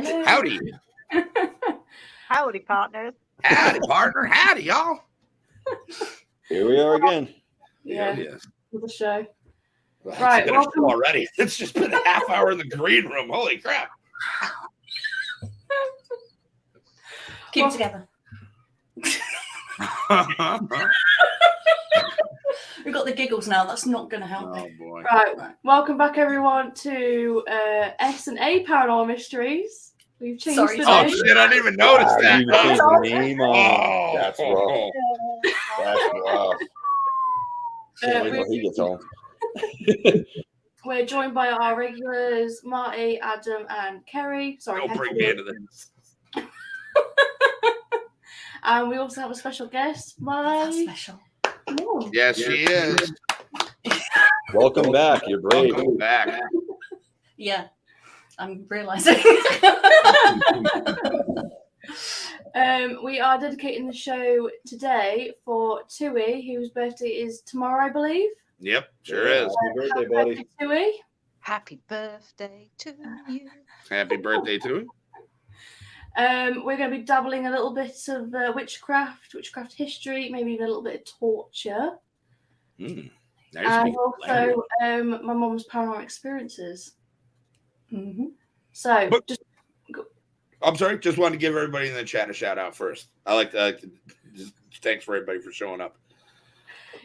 Hello. Howdy. Howdy, partners. Howdy, partner. Howdy, y'all. Here we are again. Yeah, Yes. for the show. Well, it's Right, been welcome. a show already. It's just been a half hour in the green room. Holy crap. Keep it together. We've got the giggles now. That's not going to help. Oh, boy. Right. Welcome back, everyone, to S&A Paranormal Mysteries. We've changed the Oh, name. shit. I didn't even notice that. You changed the name on Oh. That's rough. That's rough. Can't wait till he gets home. We're joined by our regulars, Marty, Adam, and Kerry. Sorry, Don't bring Hefty. me into this. And we also have a special guest, That's special. Mom. Yes, she is. Welcome back. You're brave. Welcome back. Yeah, I'm realizing. We are dedicating the show today for Tui, whose birthday is tomorrow, I believe. Yep, sure is. Happy birthday, buddy. Tui. Happy birthday to you. Happy birthday to him. We're going to be dabbling a little bit of witchcraft history, maybe even a little bit of torture, Mm. and also my mom's paranormal experiences. Mm-hmm. So, But- just I'm sorry. Just wanted to give everybody in the chat a shout out first. I like to just thanks for everybody for showing up.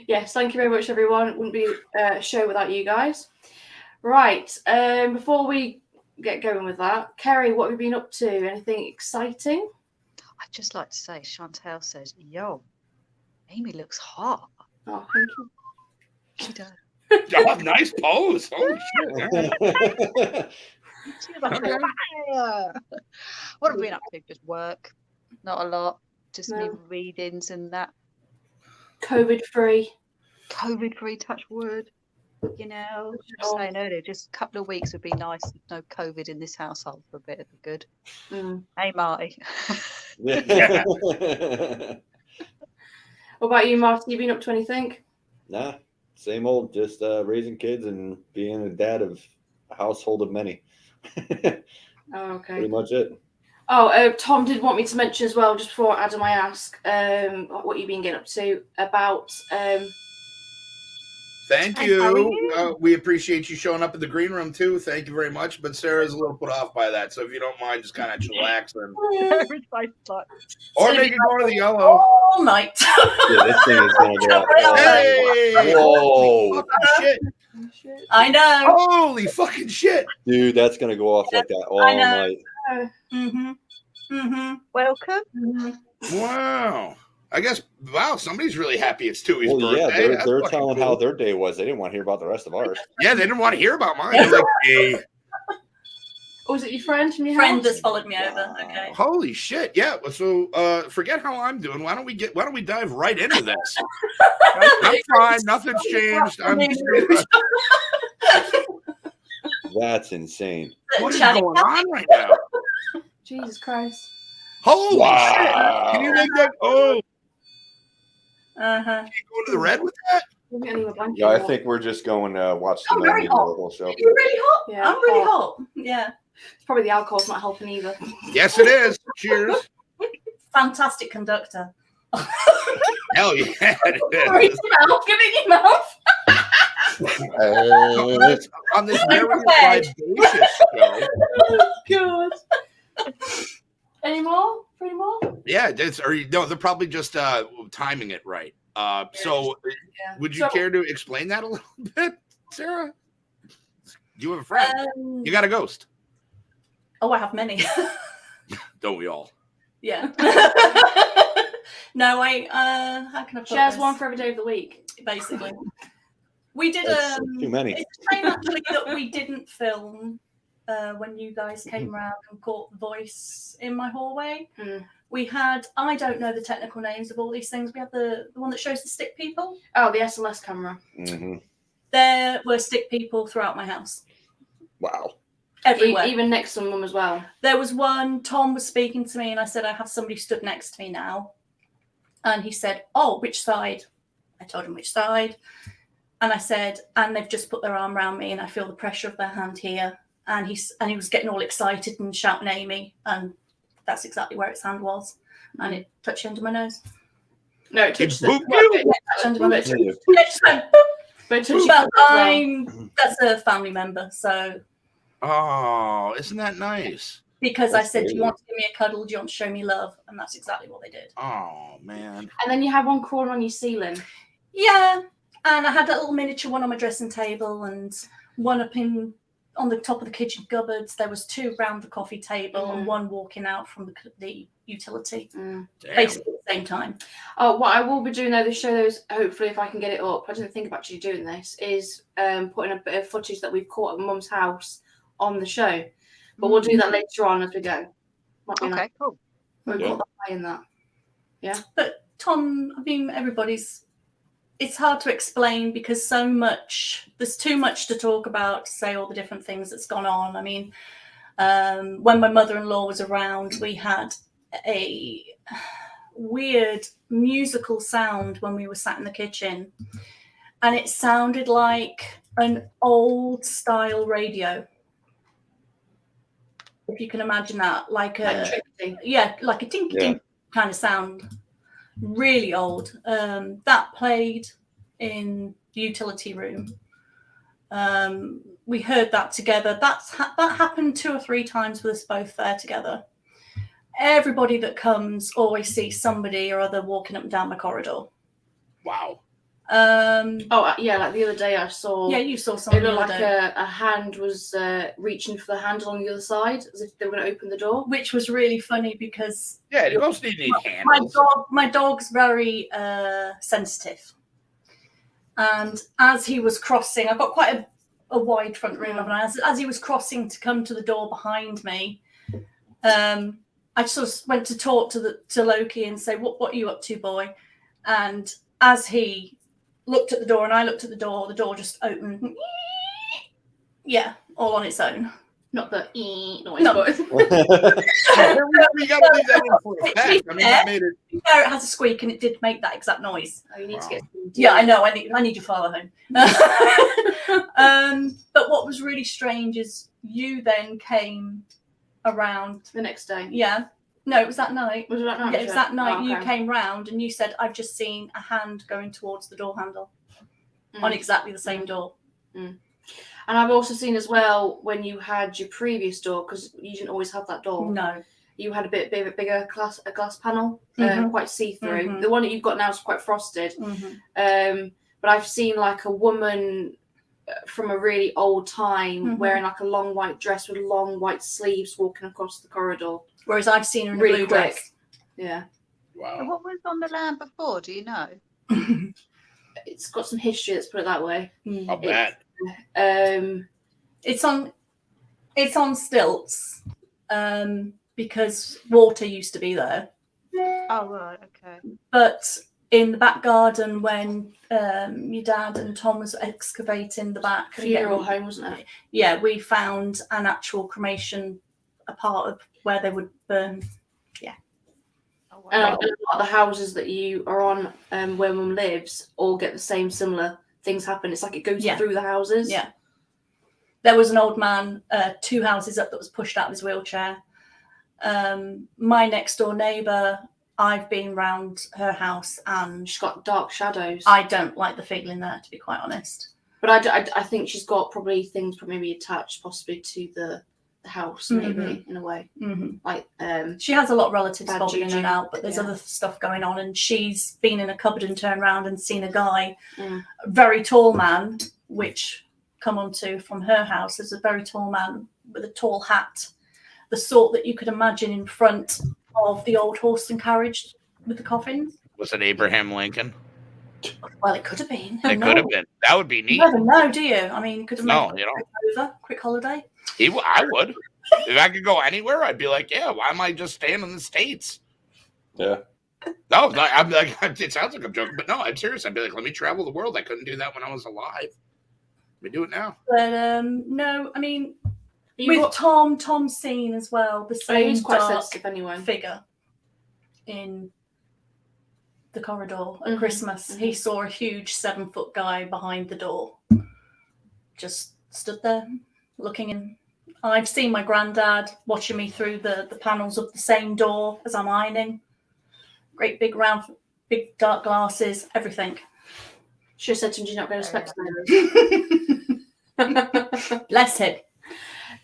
yes, thank you very much, everyone. It wouldn't be a show without you guys. Right, before we get going with that, Kerry, what have you been up to? Anything exciting? I'd just like to say, Chantel says, yo, Amy looks hot. Oh, thank you. She does. Oh, nice pose. Holy shit. She's like, Okay. fire. What have we been up to? Just work. Not a lot. Just me No. readings and that. COVID-free. COVID-free, touch wood. You know, I was saying earlier, just a couple of weeks would be nice. No COVID in this household for a bit of good. Mm. Hey, Marty. Yeah. What about you, Marty? You been up to anything? Nah, same old, just raising kids and being a dad of a household of many. Oh, okay. Pretty much it. Oh, Tom did want me to mention as well, just before Adam, I ask what you've been getting up to about. Thank Hi, how are you. We appreciate you showing up in the green room too. Thank you very much. But Sarah's a little put off by that, so if you don't mind, just kind of chillax and or maybe go to the yellow. All night. Yeah, this thing is gonna go off. Hey! Whoa, Fucking shit! I know. Holy fucking shit! dude, that's gonna go off like that all I know. night. Mm-hmm. Mm-hmm. Welcome. Mm-hmm. Wow. I guess somebody's really happy it's Tui's Well, yeah, birthday. they're That's fucking telling cool. how their day was. They didn't want to hear about the rest of ours. Yeah, they didn't want to hear about mine. They're like, hey, Oh, was it your friend from your Friend house? that's followed me over. Okay. holy shit! Yeah. So, forget how I'm doing. Why don't we dive right into this? I'm fine. Nothing's changed. That's insane. What is Chatty going on right now? Jesus Christ. Holy Wow. shit! Can you make that? Oh, Uh-huh. can you go to the red with that? We're getting a blanket Yeah, I out. think we're just going to watch the Oh, very movie the hot. whole show. You're really hot. Yeah, I'm really hot. hot. Yeah. It's probably the alcohol's not helping either. Yes, it is. Cheers. Fantastic conductor. Hell yeah, Give it is. it your mouth. On this very vivacious show. Good. Any more? Any more? Yeah, they're probably just timing it right. So, Yeah. would you So- care to explain that a little bit, Sarah? You have a friend. You got a ghost, Oh, I have many. don't we all? Yeah. No, how can I put She has this? one for every day of the week. Basically. We did That's too many. It's a shame actually that we didn't film when you guys came around and caught the voice in my hallway. Mm. We had, I don't know the technical names of all these things. We had the one that shows the stick people. Oh, the SLS camera. Mm-hmm. There were stick people throughout my house. Wow. Everywhere. Even next to Mum as well. There was one, Tom was speaking to me and I said, I have somebody stood next to me now. And he said, oh, which side? I told him which side. And I said, and they've just put their arm around me and I feel the pressure of their hand here. and he was getting all excited and shouting Amy, and that's exactly where its hand was, and it touched under my nose. No, it touched Under my nose. It just went, but it touched but that's a family member, so. Oh, isn't that nice? Because That's I said, crazy. do you want to give me a cuddle? Do you want to show me love? And that's exactly what they did. Oh, man. And then you had one crawling on your ceiling. Yeah. And I had that little miniature one on my dressing table and one up on the top of the kitchen cupboards. There was 2 around the coffee table and one walking out from the utility. Basically at the same time. Oh, what I will be doing though, this show, is hopefully if I can get it up, I didn't think of actually doing this, is putting a bit of footage that we've caught at Mum's house on the show. But we'll do that later on as we go. Okay, cool. We'll put that way in that. Yeah. But Tom, I mean, it's hard to explain because there's too much to talk about, to say all the different things that's gone on. I mean, when my mother-in-law was around, we had a weird musical sound when we were sat in the kitchen, and it sounded like an old style radio. If you can imagine that, like a tinky kind of sound, really old. That played in the utility room. We heard that together. That happened 2 or 3 times with us both there together. Everybody that comes always sees somebody or other walking up and down the corridor. Wow. Like the other day I saw. Yeah, you saw something. It looked like a hand was reaching for the handle on the other side, as if they were going to open the door. Which was really funny because Yeah, most need handles. my dog's very sensitive, and as he was crossing, I've got quite a wide front room, haven't I? As he was crossing to come to the door behind me, I sort of went to talk to Loki and say, "What are you up to, boy?" And as he looked at the door and I looked at the door just opened. Yeah, all on its own. Not the noise. No. You got to leave that in for a fact. I mean, that made it. Yeah, it has a squeak and it did make that exact noise. Oh, you need to get. Yeah, I know. I need your father home. But what was really strange is you then came around the next day. Yeah. No, it was that night. Was it that night? Yeah, it was that night. Oh, okay. You came round and you said, "I've just seen a hand going towards the door handle on exactly the same door." And I've also seen as well when you had your previous door, because you didn't always have that door. No. You had a bit of a bigger glass panel, quite see-through. The one that you've got now is quite frosted. But I've seen like a woman from a really old time wearing like a long white dress with long white sleeves walking across the corridor. Whereas I've seen her in really a blue quick. dress. Yeah. Wow. What was on the land before? Do you know? It's got some history, let's put it that way. I'll bet. It's on stilts because water used to be there. Oh, right, okay. But in the back garden, when your dad and Tom was excavating the back Funeral home, wasn't it? Yeah, we found an actual cremation, a part of where they would burn. Yeah. Oh, wow. And a lot of the houses that you are on, where Mum lives, all get the same similar things happen. It's like it goes through the houses. Yeah. There was an old man 2 houses up that was pushed out of his wheelchair. My next door neighbour, I've been round her house and She's got dark shadows. I don't like the feeling there, to be quite honest. But I think she's got probably things maybe attached possibly to the house, maybe, in a way. Like she has a lot of relatives bad bobbing in juju. and out, but there's other stuff going on, and she's been in a cupboard and turned around and seen a guy, a very tall man, which come on to from her house. There's a very tall man with a tall hat, the sort that you could imagine in front of the old horse and carriage with the coffins. Was it Abraham Lincoln? Well, it could have been. It could have been. That would be neat. You never know, do you? I mean, you could have made No, quick holiday. I would. If I could go anywhere, I'd be like, yeah, why am I just staying in the States? Yeah. No, I'm like, it sounds like I'm joking, but no, I'm serious. I'd be like, let me travel the world. I couldn't do that when I was alive. We do it now. But no, I mean, with Tom's seen as well the same he's quite dark sensitive anyway. figure in the corridor at Christmas. He saw a huge 7-foot guy behind the door, just stood there looking in I've seen my granddad watching me through the panels of the same door as I'm ironing. Great big round, big dark glasses, everything. Should have said to him, "Do you not go to specs?" Bless him.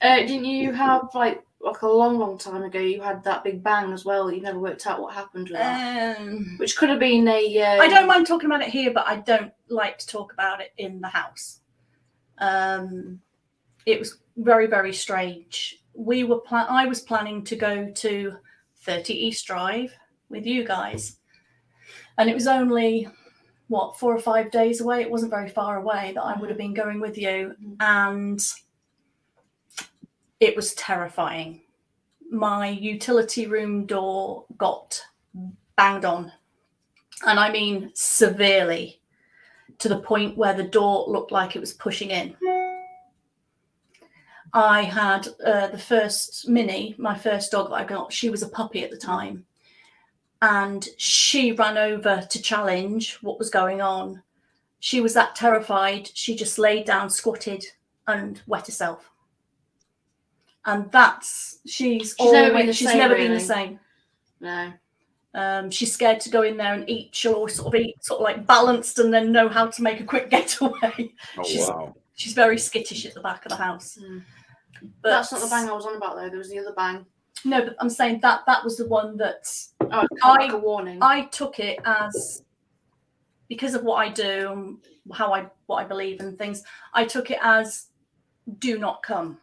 Didn't you have like a long time ago? You had that big bang as well. You never worked out what happened with that, which could have been a. I don't mind talking about it here, but I don't like to talk about it in the house. It was very, very strange. I was planning to go to 30 East Drive with you guys, and it was only 4 or 5 days away. It wasn't very far away that I would have been going with you, and it was terrifying. My utility room door got banged on, and I mean severely, to the point where the door looked like it was pushing in. I had the first Minnie, my first dog that I got. She was a puppy at the time, and she ran over to challenge what was going on. She was that terrified, she just laid down, squatted, and wet herself. And she's never been the same. No. She's scared to go in there and eat. She'll always sort of like balanced and then know how to make a quick getaway. Wow. She's very skittish at the back of the house. But that's not the bang I was on about, though. There was the other bang. No, but I'm saying that was the one that like a warning. I took it as, because of what I do and what I believe in things, I took it as, do not come.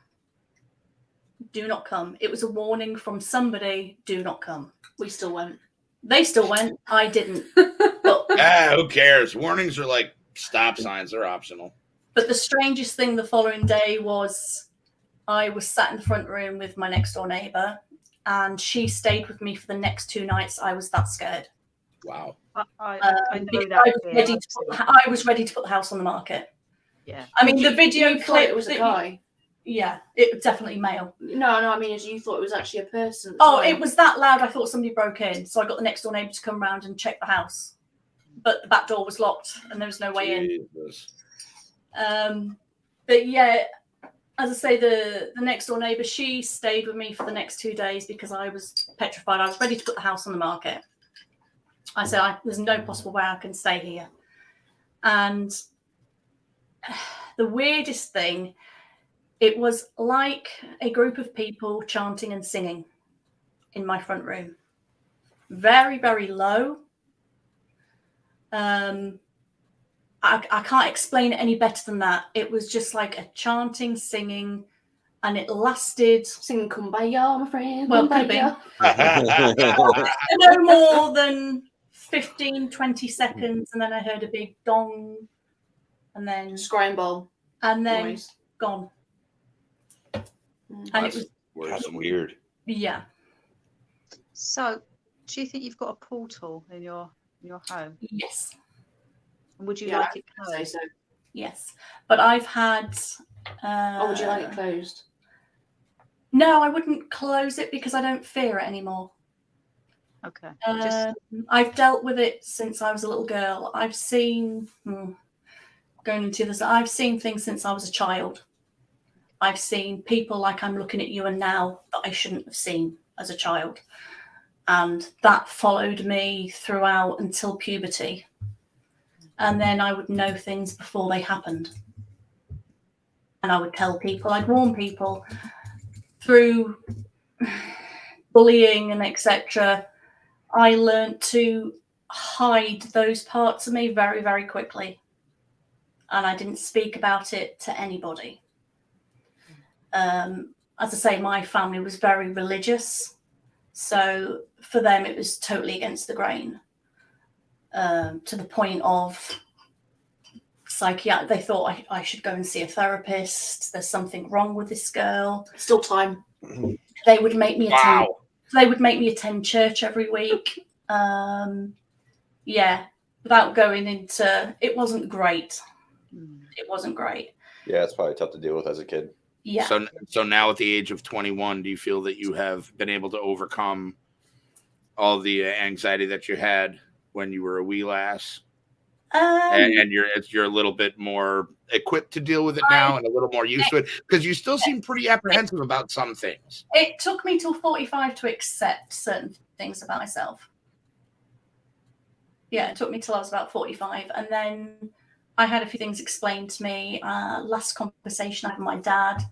Do not come. It was a warning from somebody, do not come. We still went. They still went. I didn't. Who cares? Warnings are like stop signs. They're optional. But the strangest thing the following day was I was sat in the front room with my next door neighbour, and she stayed with me for the next 2 nights. I was that scared. Wow. I know that. I was ready to put the house on the market. Yeah. I mean, the video clip. It was a guy. Yeah, it was definitely male. No, I mean, as you thought it was actually a person. It was that loud. I thought somebody broke in, so I got the next door neighbour to come round and check the house, but the back door was locked and there was no way in. But yeah, as I say, the next door neighbour, she stayed with me for the next 2 days because I was petrified. I was ready to put the house on the market. I said, there's no possible way I can stay here. And the weirdest thing, it was like a group of people chanting and singing in my front room. Very, very low. I can't explain it any better than that. It was just like a chanting, singing, and it lasted. Singing Kumbaya, my friend. Well, could have been. No more than 15, 20 seconds, and then I heard a big dong, and then scramble, and then noise. Gone. And it was That's weird. Yeah. So, do you think you've got a portal in your home? Yes. Would you like it closed? So. Yes, but I've had. Would you like it closed? No, I wouldn't close it because I don't fear it anymore. Okay. I've dealt with it since I was a little girl. I've seen going into this. I've seen things since I was a child. I've seen people like I'm looking at you and now that I shouldn't have seen as a child, and that followed me throughout until puberty. And then I would know things before they happened. And I would tell people, I'd warn people through bullying and etc. I learned to hide those parts of me very, very quickly. And I didn't speak about it to anybody. As I say, my family was very religious. So for them, it was totally against the grain. To the point of they thought I should go and see a therapist. There's something wrong with this girl. Still time. They would make me attend. They would make me attend church every week. Without going into, it wasn't great. It wasn't great. Yeah, it's probably tough to deal with as a kid. Yeah. So now at the age of 21, do you feel that you have been able to overcome all the anxiety that you had when you were a wee lass? and you're a little bit more equipped to deal with it now and a little more used to it? Because you still seem pretty apprehensive about some things. It took me till 45 to accept certain things about myself. Yeah, it took me till I was about 45, and then I had a few things explained to me. Last conversation I had with my dad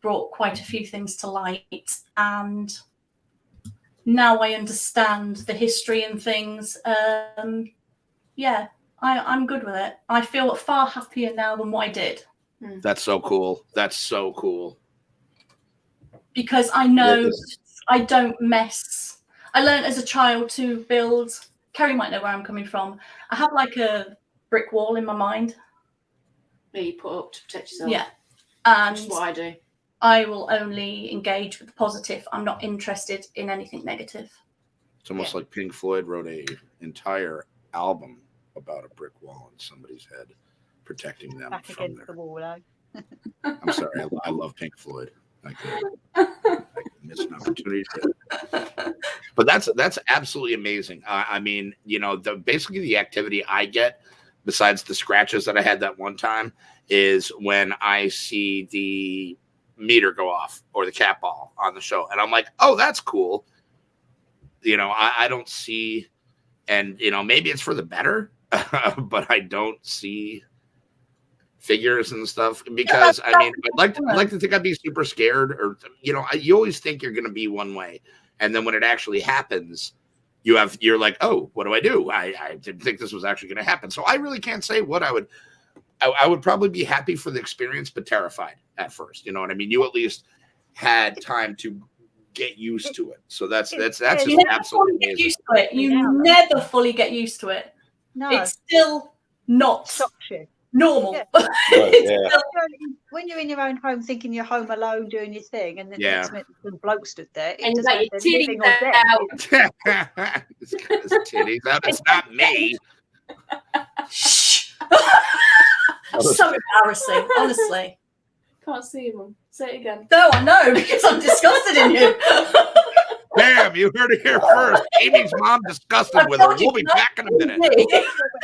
brought quite a few things to light, and now I understand the history and things. Yeah, I'm good with it. I feel far happier now than what I did. That's so cool. That's so cool. Because I know I don't mess. I learned as a child to build. Kerry might know where I'm coming from. I have like a brick wall in my mind. Yeah, you put up to protect yourself. Yeah. And that's what I do. I will only engage with the positive. I'm not interested in anything negative. It's almost like Pink Floyd wrote an entire album about a brick wall in somebody's head, protecting them Back from against the wall, eh? I'm sorry, I love Pink Floyd. I could miss an opportunity to. But that's absolutely amazing. I mean, you know, basically the activity I get, besides the scratches that I had that one time, is when I see the meter go off or the cat ball on the show, and I'm like, oh, that's cool. You know, I don't see, and you know, maybe it's for the better, but I don't see figures and stuff, because I mean, I'd like to think I'd be super scared, or you know, you always think you're going to be one way, and then when it actually happens, you're like, oh, what do I do? I didn't think this was actually going to happen. So I really can't say what I would probably be happy for the experience, but terrified at first. You know what I mean? You at least had time to get used to it. So that's just absolutely amazing. Get used to it. You never fully get used to it. No, it's still not normal. Yeah. When you're in your own home, thinking you're home alone, doing your thing, and then the next minute some bloke stood there, and you got your titties out. It's got his titties out. It's not me. Shh. So embarrassing, honestly. Can't see him. Say it again. No, I know, because I'm disgusted in you. Damn, you heard it here first. Amy's mom disgusted with her. We'll be back in a minute.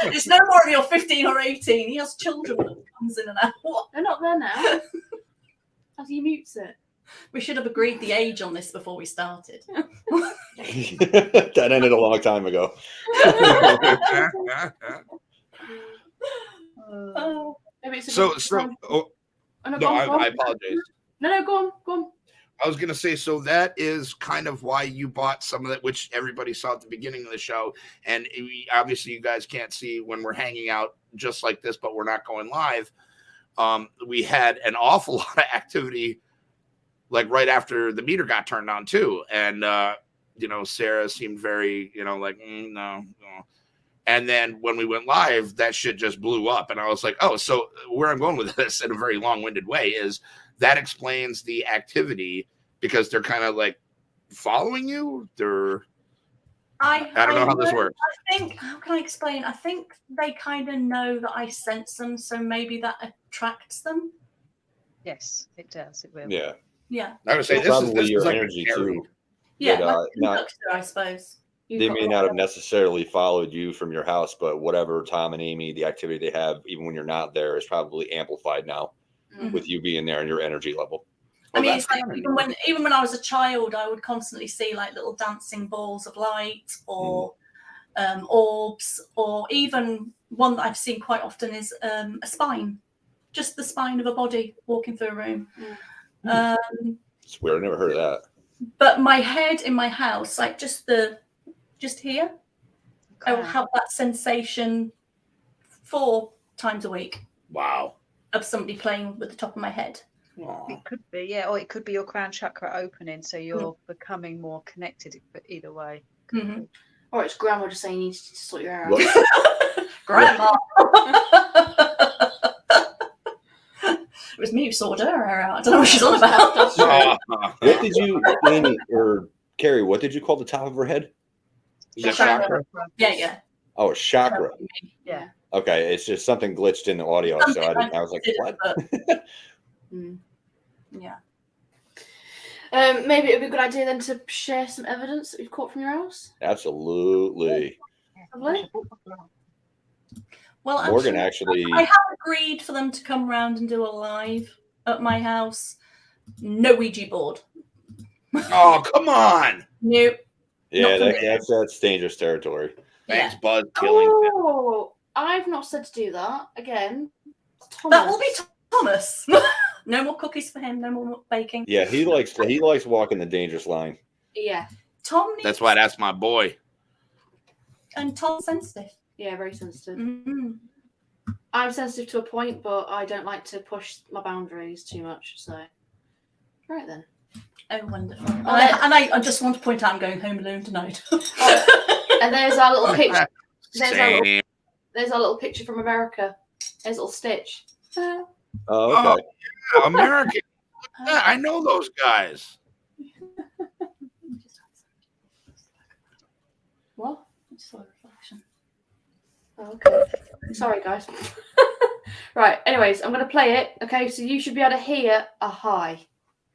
It's no more of your 15 or 18. He has children that comes in and out. What? They're not there now. As he mutes it. We should have agreed the age on this before we started. That ended a long time ago. Maybe it's I apologize. No, go on. I was going to say, so that is kind of why you bought some of that, which everybody saw at the beginning of the show. And obviously you guys can't see when we're hanging out just like this, but we're not going live. We had an awful lot of activity, like right after the meter got turned on too. And, you know, Sarah seemed very, you know, like, no. And then when we went live, that shit just blew up. And I was like, oh, so where I'm going with this in a very long-winded way is that explains the activity, because they're kind of like following you. I don't know how this works. I think, how can I explain? I think they kind of know that I sense them, so maybe that attracts them. Yes, it does. It will. Yeah. Yeah. I would say this is your like energy too. Yeah, But, I suppose. They may not have necessarily followed you from your house, but whatever Tom and Amy, the activity they have, even when you're not there, is probably amplified now with you being there and your energy level. I mean, it's like even when I was a child, I would constantly see like little dancing balls of light or orbs, or even one that I've seen quite often is a spine, just the spine of a body walking through a room. It's weird. I never heard of that. But my head in my house, like just here, I will have that sensation 4 times a week. Wow. Of somebody playing with the top of my head. Aww. It could be, yeah, or it could be your crown chakra opening, so you're becoming more connected. But either way, or it's grandma just saying you need to sort your hair out. Grandma. It was me who sorted her hair out. I don't know what she's on about. What did you, Amy or Kerry? What did you call the top of her head? Chakra. Yeah. Oh, a chakra. Yeah. Okay, it's just something glitched in the audio, so I was like, what? Yeah. Maybe it would be a good idea then to share some evidence that we've caught from your house. Absolutely. Well, Morgan actually. I have agreed for them to come round and do a live at my house. No Ouija board. Oh, come on. Nope. Yeah, Not for me. that's dangerous territory. Thanks, Yeah. Bud. Killing. Oh, I've not said to do that again. Thomas. That will be Thomas. No more cookies for him. No more baking. Yeah, he likes walking the dangerous line. Yeah. Tom needs, That's why that's my boy. and Tom's sensitive. Yeah, very sensitive. Mm-hmm. I'm sensitive to a point, but I don't like to push my boundaries too much. So, right then. Oh, wonderful. I just want to point out I'm going home alone tonight. And there's our little picture. Same. There's our little picture from America. There's a little Stitch. Oh, okay. Oh, yeah, American. Yeah, I know those guys. What? Just saw a reflection. Oh, okay. Sorry, guys. Right. Anyways, I'm going to play it. Okay. So you should be able to hear a hi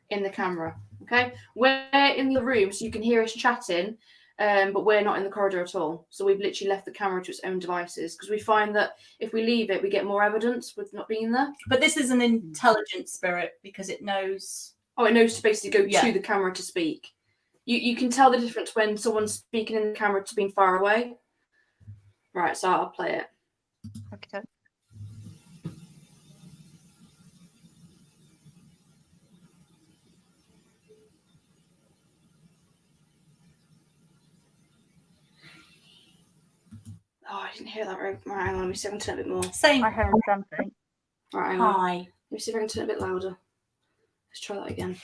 in the camera. Okay. We're in the room, so you can hear us chatting, but we're not in the corridor at all. So we've literally left the camera to its own devices because we find that if we leave it, we get more evidence with not being there. But this is an intelligent spirit because it knows. Oh, it knows to basically go Yeah. to the camera to speak. You can tell the difference when someone's speaking in the camera to being far away. Right, so I'll play it. Okay. Oh, I didn't hear that right. Right, hang on, let me see if I can turn it a bit more. Same. I heard something. Right, hang on. Hi. Let me see if I can turn it a bit louder. Let's try that again.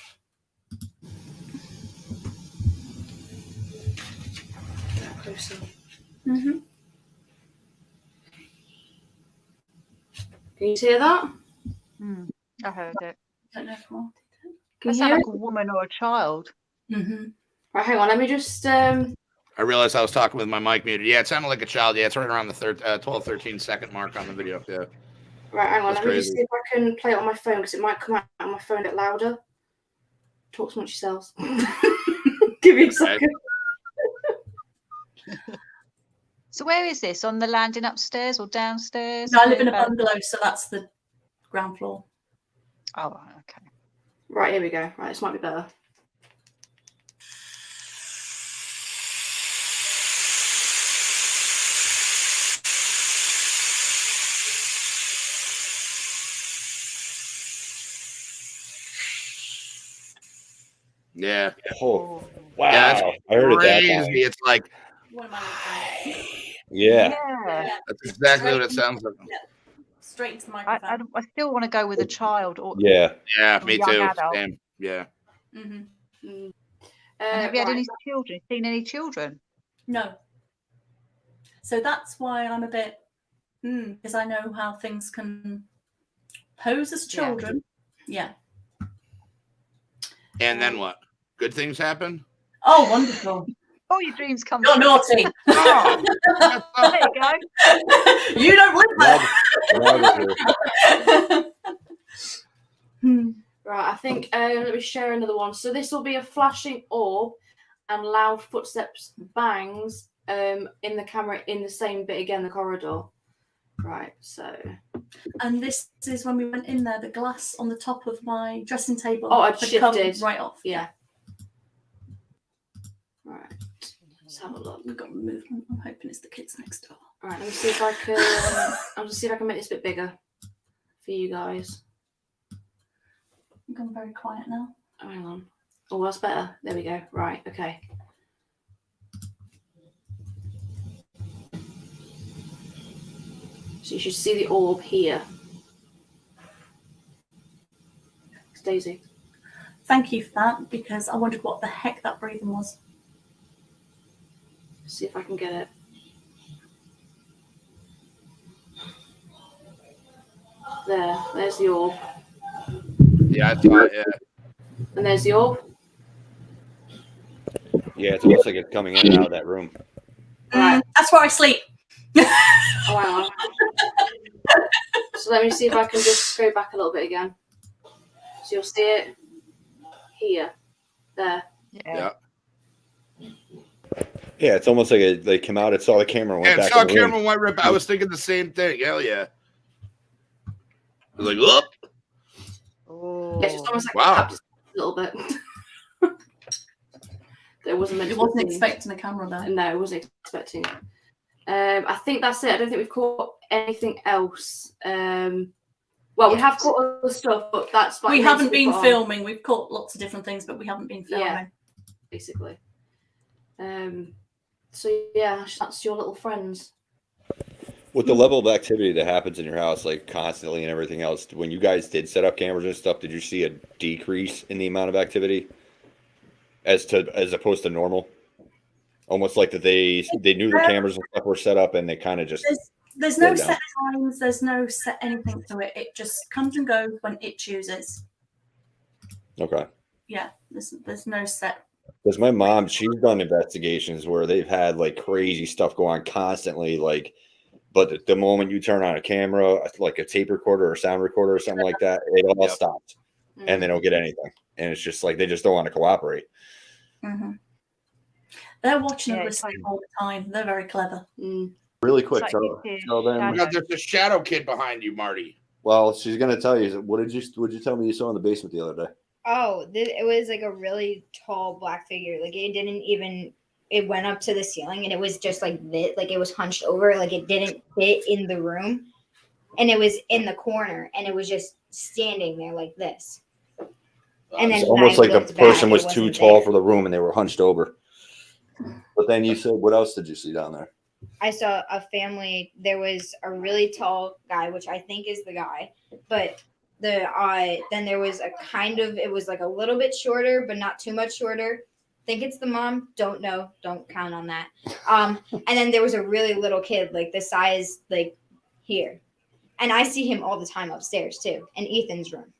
Get closer. Mm-hmm. Can you hear that? I heard it. Don't know if Marty did. Can That you sounds hear like it? a woman or a child. Mm-hmm. Right, hang on. Let me just. I realized I was talking with my mic muted. Yeah, it sounded like a child. Yeah, it's right around the 12, 13 second mark on the video. Yeah. Right, hang on. That's Let me just crazy. see if I can play it on my phone because it might come out on my phone a bit louder. Talk so much yourselves. Give me a second. So where is this? On the landing upstairs or downstairs? No, I live in a Whereabouts? bungalow, so that's the ground floor. Oh, right, okay. Right, here we go. Right, this might be better. Yeah. Oh, wow. Yeah, that's I heard it that crazy. time. It's like, One of my Yeah. that's exactly what it sounds like. Straight into the I, microphone. I still want to go with a child or Yeah. Yeah, a me young too. adult. Same. Yeah. Mm-hmm. Mm. And have you had Right. any children? Seen any children? No. So that's why I'm a bit, because I know how things can pose as Yeah. children. Yeah. And then what? Good things happen? Oh, wonderful. Oh, your dreams come You're true. naughty. Oh, that's There you go. You don't live there. Right, I think let me share another one. So this will be a flashing orb and loud footsteps, bangs in the camera in the same bit again, the corridor. Right, so And this is when we went in there, the glass on the top of my dressing table. Oh, I'd had come shifted. right off. yeah. Right, let's have a look. We've got movement. I'm hoping it's the kids next door. Right, let me see if I can. I'll just see if I can make this a bit bigger for you guys. I'm going very quiet now. Oh, hang on. Oh, that's better. There we go. Right, okay. So you should see the orb here. It's Daisy. Thank you for that, because I wondered what the heck that breathing was. See if I can get it. There's the orb. Yeah, I thought, yeah. And there's the orb. Yeah, it's almost like it's coming in and out of that room. Right. That's where I sleep. Oh, hang on. So let me see if I can just go back a little bit again. So you'll see it here. There. Yeah. Yeah, it's almost like they came out, it saw the camera, and went And back. saw in the room. camera went rip. I was thinking the same thing. Hell yeah. I was like, look. Oh, It's just almost like Wow. tapped a little bit. There wasn't meant It to wasn't be. expecting a camera though. No, I wasn't expecting it. I think that's it. I don't think we've caught anything else. Well, we have caught other stuff, but that's like We haven't been put on, filming. We've caught lots of different things, but we haven't been filming. Yeah. basically. So yeah, that's your little friends. With the level of activity that happens in your house, like constantly and everything else, when you guys did set up cameras and stuff, did you see a decrease in the amount of activity as opposed to normal? Almost like that they knew the cameras and stuff were set up and they kind of just There's no set times, there's no set anything to it. It just comes and goes when it chooses. okay. Yeah, there's no set. Because my mom, she's done investigations where they've had like crazy stuff go on constantly, like, but the moment you turn on a camera, like a tape recorder or sound recorder or something like that, it all stops and they don't get anything. And it's just like they just don't want to cooperate. Mm-hmm. They're watching and it's listening all the time. They're very clever. Really quick, It's so, like so then, shadow. God, there's a shadow kid behind you, Marty. well, she's gonna tell you. What did you tell me you saw in the basement the other day? Oh, it was like a really tall black figure. Like it didn't even. It went up to the ceiling, and it was just like this. Like it was hunched over. Like it didn't fit in the room, and it was in the corner, and it was just standing there like this. And then It's almost like the looked person back, was it too wasn't tall there. for the room and they were hunched over. But then you said, what else did you see down there? I saw a family. There was a really tall guy, which I think is the guy, but then there was a kind of, it was like a little bit shorter, but not too much shorter. Think it's the mom. Don't know. Don't count on that. And then there was a really little kid, like the size like here, and I see him all the time upstairs too, in Ethan's room.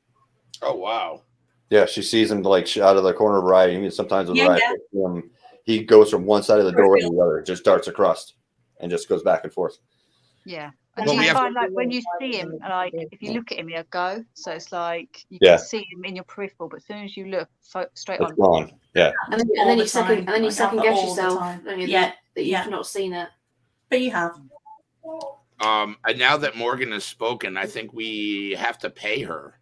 Oh wow. Yeah, she sees him like out of the corner of her eye. Even sometimes with her Yeah, eye, he goes from one side of the doorway to the other, just darts across and just goes back and forth. Yeah. Well, And we you have- find like when you see him, like if you look at him, he'll go. So it's like you can see him in your peripheral, but as soon as you look straight It's on, gone. Yeah. And All then the you second, time. and then you I second have guess that all the yourself. time. Don't you, Yeah, that you've yeah. not seen it. But you have. And now that Morgan has spoken, I think we have to pay her.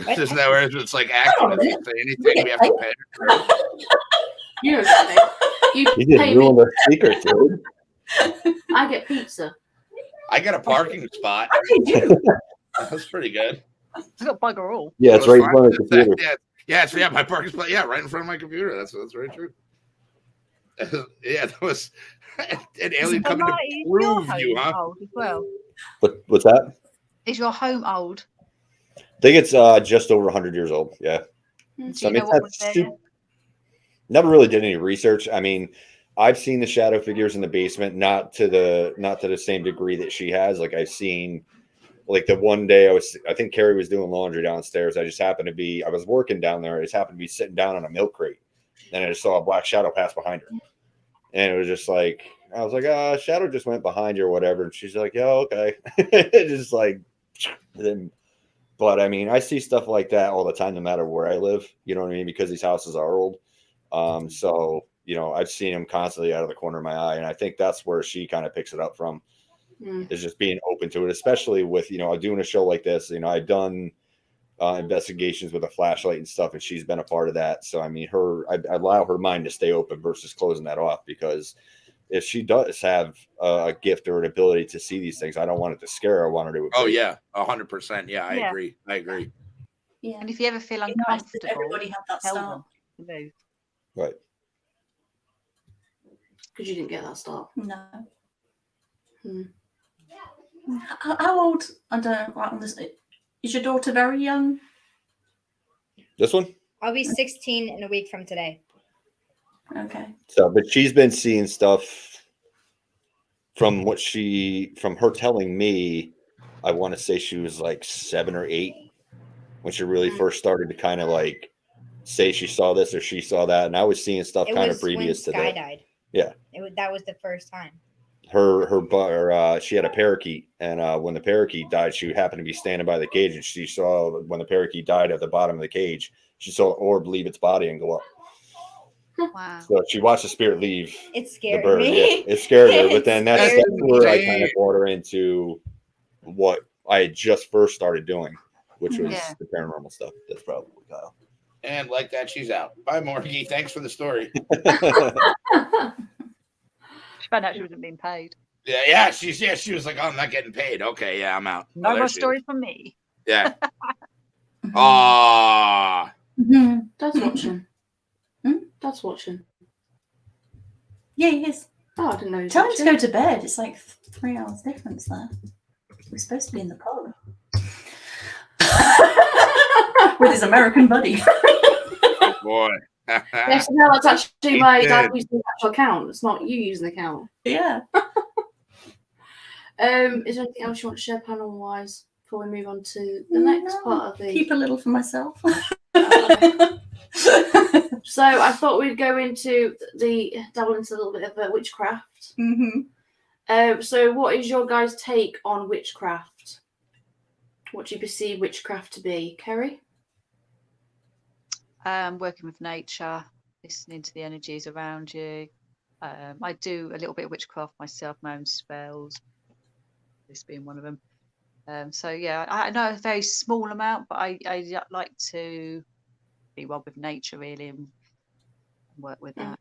What? Isn't that where it's like acting? If you say anything, we have to pay her. You know what you You just pay me. ruined the secret, dude. I get pizza. I got a parking spot. That's pretty good. it's got bugger all. Yeah, it's That right was in front of the fine. computer. Yeah, my parking spot. Yeah, right in front of my computer. That's very true. Yeah, that was an alien But coming to Marty, is your prove home you, huh? old as well? What's that? Is your home old? I think it's just over 100 years old. Yeah. Do So, you know what was there? Never really did any research. I mean, I've seen the shadow figures in the basement, not to the same degree that she has. Like I've seen, like the one day I think Kerry was doing laundry downstairs. I was working down there. I just happened to be sitting down on a milk crate, and I just saw a black shadow pass behind her, and it was just like I was like, shadow just went behind you or whatever. And she's like, yeah, okay, just like then. But I mean, I see stuff like that all the time, no matter where I live. You know what I mean? Because these houses are old. So, you know, I've seen them constantly out of the corner of my eye. And I think that's where she kind of picks it up from, is just being open to it, especially with, you know, doing a show like this. You know, I've done investigations with a flashlight and stuff, and she's been a part of that. So, I mean, I allow her mind to stay open versus closing that off, because if she does have a gift or an ability to see these things, I don't want it to scare her. I want her to. Oh yeah, 100%. Yeah, I Yeah. agree. Yeah. And if you ever feel It'd be nice if uncomfortable, everybody had that tell start. them to move. Right. Because you didn't get that start. No. Hmm. How old? I don't know. Right on this. Is your daughter very young? This one. I'll be 16 in a week from today. Okay. So, but she's been seeing stuff from her telling me. I want to say she was like 7 or 8 when she really first started to kind of like say she saw this or she saw that, and I was seeing stuff It kind was of previous to when Sky that. died. Yeah. That was the first time. She had a parakeet, and when the parakeet died, she happened to be standing by the cage, and she saw when the parakeet died at the bottom of the cage, she saw an orb leave its body and go up. Wow. So she watched the spirit leave It the scared bird. me. Yeah, it scared her. But then It that's scared where I me. kind of brought her into what I had just first started doing, which was Yeah. the paranormal stuff. That's probably Kyle. And like that, she's out. Bye, Morgie. Thanks for the story. She found out she wasn't being paid. Yeah. She was like, oh, I'm not getting paid. Okay, yeah, I'm out. No there more she is. stories from me. Yeah. Ah. Dad's watching. Dad's watching. Yeah, he is. Oh, I didn't know he was Tell him to watching. go to bed. It's like 3 hours difference there. We're supposed to be in the pub. With his American buddy. Oh, boy. Yes, no, that's actually my He dad did. using the actual account. It's not you using the account. Yeah. Is there anything else you want to share panel wise before we move on to the next No, part of the Keep a little for myself. So I thought we'd go into dabble into a little bit of witchcraft. So what is your guys' take on witchcraft? What do you perceive witchcraft to be, Kerry? Working with nature, listening to the energies around you. I do a little bit of witchcraft myself, my own spells, this being one of them. So yeah, I know a very small amount, but I like to be one with nature really and work with that.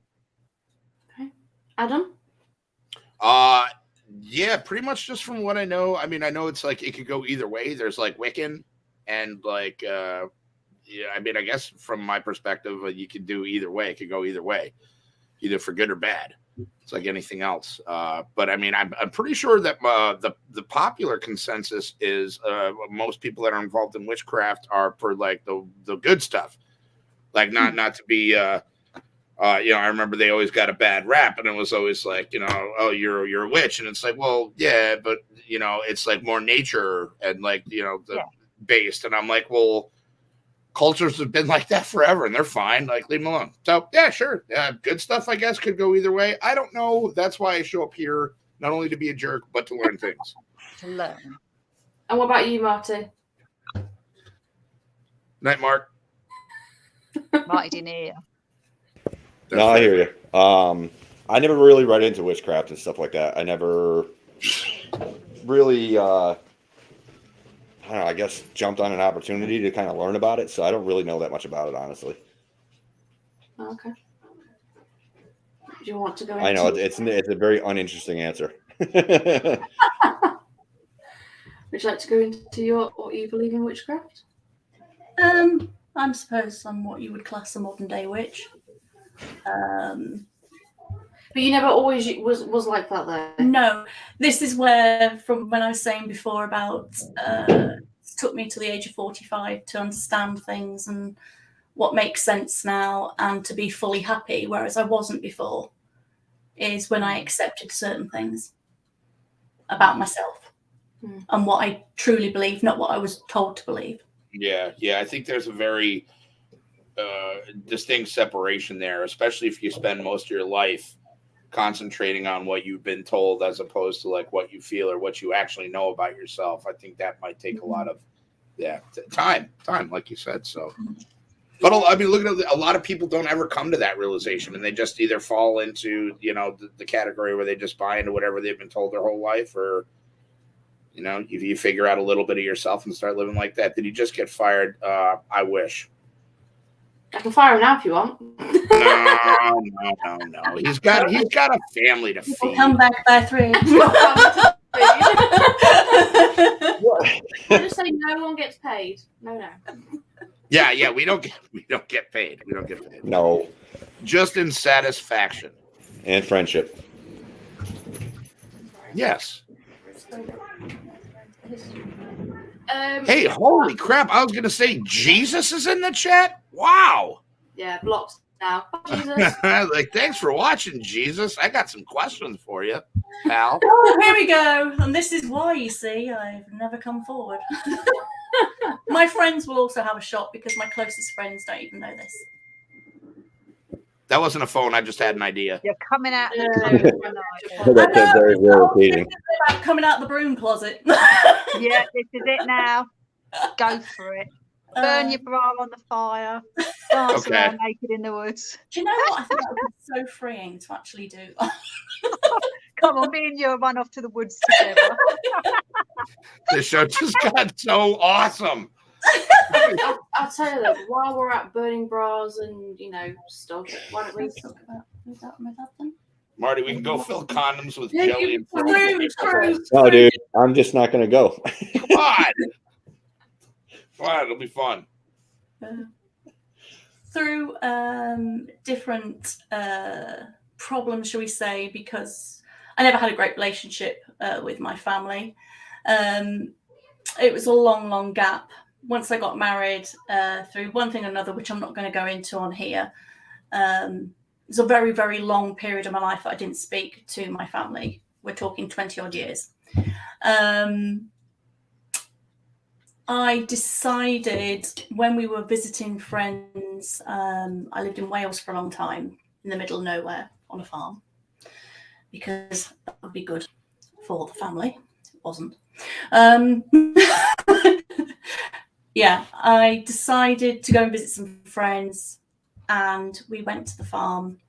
Okay. Adam? Yeah, pretty much just from what I know. I mean, I know it's like it could go either way. There's like Wiccan and like yeah, I mean, I guess from my perspective, you could do either way. It could go either way, either for good or bad. It's like anything else. But I mean, I'm pretty sure that the popular consensus is most people that are involved in witchcraft are for like the good stuff, like not to be. You know, I remember they always got a bad rap, and it was always like, you know, oh, you're a witch, and it's like, well, yeah, but you know, it's like more nature and like, you know, based, and I'm like, well, cultures have been like that forever, and they're fine, like leave them alone. So yeah, sure, good stuff, I guess, could go either way. I don't know. That's why I show up here, not only to be a jerk, but to learn things. To learn. And what about you, Marty? Night, Mark. Marty didn't hear. No, I hear you. I never really read into witchcraft and stuff like that. I never really, I don't know, I guess jumped on an opportunity to kind of learn about it. So I don't really know that much about it, honestly. Okay. Do you want to go into I know it's a very uninteresting answer. Would you like to go into what you believe in witchcraft? I suppose I'm what you would class a modern day witch. But you never always was like that, though. No, this is where, from when I was saying before about it took me to the age of 45 to understand things and what makes sense now and to be fully happy, whereas I wasn't before, is when I accepted certain things about myself and what I truly believe, not what I was told to believe. Yeah, I think there's a very distinct separation there, especially if you spend most of your life concentrating on what you've been told as opposed to like what you feel or what you actually know about yourself. I think that might take a lot of time, like you said. So, but I mean, look at a lot of people don't ever come to that realization, and they just either fall into, you know, the category where they just buy into whatever they've been told their whole life, or you know, you figure out a little bit of yourself and start living like that. Did he just get fired? I wish. I can fire him now if you want. No. He's got a family to We'll feed. come back by 3. I just say no one gets paid. No. Yeah. We don't get paid. No. Just in satisfaction. And friendship. Yes. Hey, holy crap! I was gonna say Jesus is in the chat. Wow. Yeah, blocked now. Jesus. Like, thanks for watching, Jesus. I got some questions for you, pal. Oh, here we go. And this is why, you see, I've never come forward. My friends will also have a shot because my closest friends don't even know this. That wasn't a phone. I just had an idea. You're coming out. That's a very irritating. About coming out the broom closet. Yeah, this is it now. Go for it. Burn your bra on the fire. Dance Okay. around naked in the woods. Do you know what? I think that would be so freeing to actually do that. Come on, me and you run off to the woods together. This show just got so awesome. I'll tell you that while we're at burning bras and stuff, why don't we talk about that then? Marty, we can go fill condoms with Yeah, jelly and true. No, dude, I'm just not going to go. Come on. Come on, it'll be fun. Through different problems, shall we say, because I never had a great relationship with my family. It was a long gap. Once I got married, through one thing or another, which I'm not going to go into on here, it was a very, very long period of my life that I didn't speak to my family. We're talking 20 odd years. I decided when we were visiting friends, I lived in Wales for a long time, in the middle of nowhere on a farm, because that would be good for the family. It wasn't. Yeah, I decided to go and visit some friends, and we went to the farm,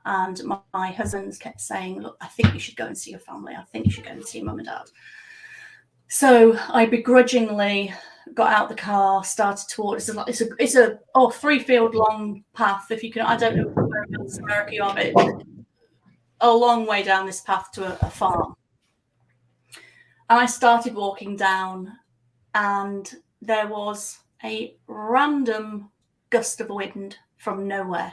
and my husband kept saying, look, I think you should go and see your family. I think you should go and see your mum and dad. So I begrudgingly got out the car, started to walk. It's a 3-field long path. If you can, I don't know where in America you are, but it's a long way down this path to a farm. And I started walking down, and there was a random gust of wind from nowhere.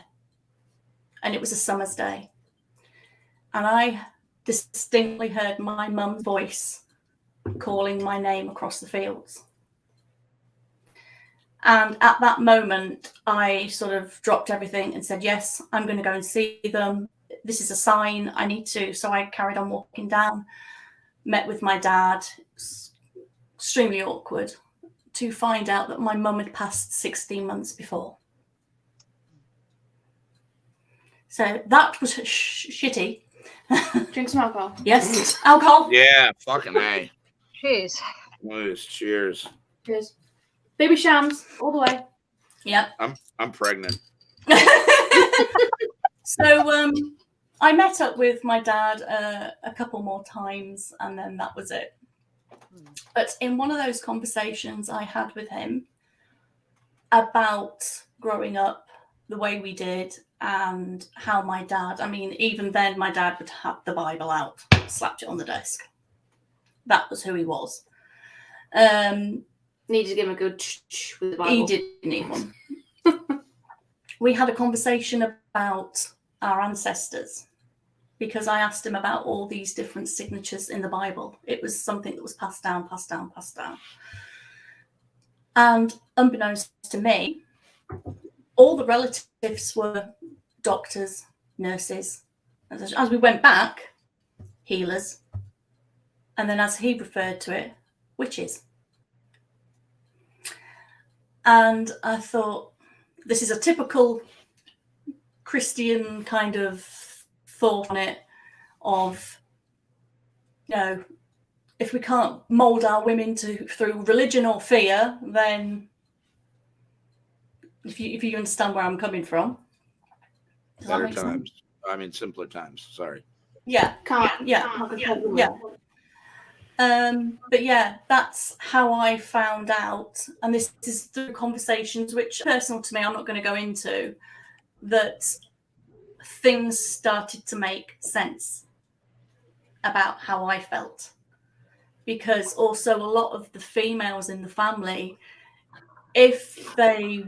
And it was a summer's day. And I distinctly heard my mum's voice calling my name across the fields. And at that moment, I sort of dropped everything and said, yes, I'm going to go and see them. This is a sign. I need to. So I carried on walking down, met with my dad. It was extremely awkward to find out that my mum had passed 16 months before. So that was shitty. Drink some alcohol. Yes, alcohol. Yeah, fucking A. Cheers. Cheers. Cheers. Baby shams all the way. Yep. I'm pregnant. So I met up with my dad a couple more times, and then that was it. But in one of those conversations I had with him about growing up the way we did, and how my dad, I mean, even then my dad would have the Bible out, slapped it on the desk. That was who he was. Needed to give him a good with the Bible. He did need one. We had a conversation about our ancestors, because I asked him about all these different signatures in the Bible. It was something that was passed down. And unbeknownst to me, all the relatives were doctors, nurses. As we went back, healers. And then, as he referred to it, witches. And I thought, this is a typical Christian kind of thought on it, of, if we can't mold our women through religion or fear, then if you understand where I'm coming from. Better times. I mean, simpler times. Sorry. Yeah. But yeah, that's how I found out. And this is through conversations, which personal to me, I'm not going to go into, that things started to make sense about how I felt. Because also a lot of the females in the family, if they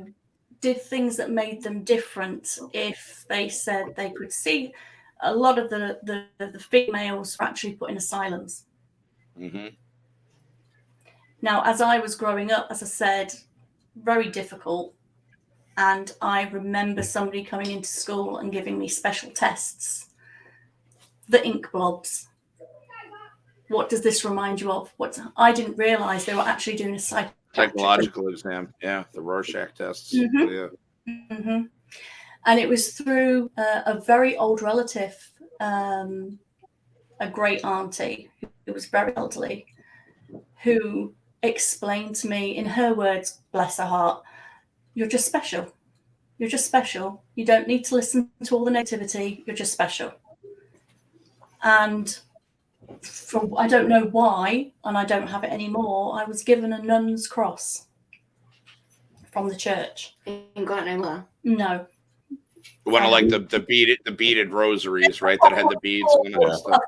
did things that made them different, if they said they could see, a lot of the females were actually put in asylums. Mm-hmm. Now, as I was growing up, as I said, very difficult. And I remember somebody coming into school and giving me special tests. The ink blobs. What does this remind you of? I didn't realize they were actually doing a psychological exam. Yeah, the Rorschach tests. Mm-hmm. Yeah. Mm-hmm. And it was through a very old relative, a great auntie who was very elderly, who explained to me, in her words, bless her heart, you're just special. You're just special. You don't need to listen to all the negativity. You're just special. And from I don't know why, and I don't have it anymore, I was given a nun's cross from the church. You ain't got it no more. No. One of like the beaded rosaries, right? That had the beads on it and stuff.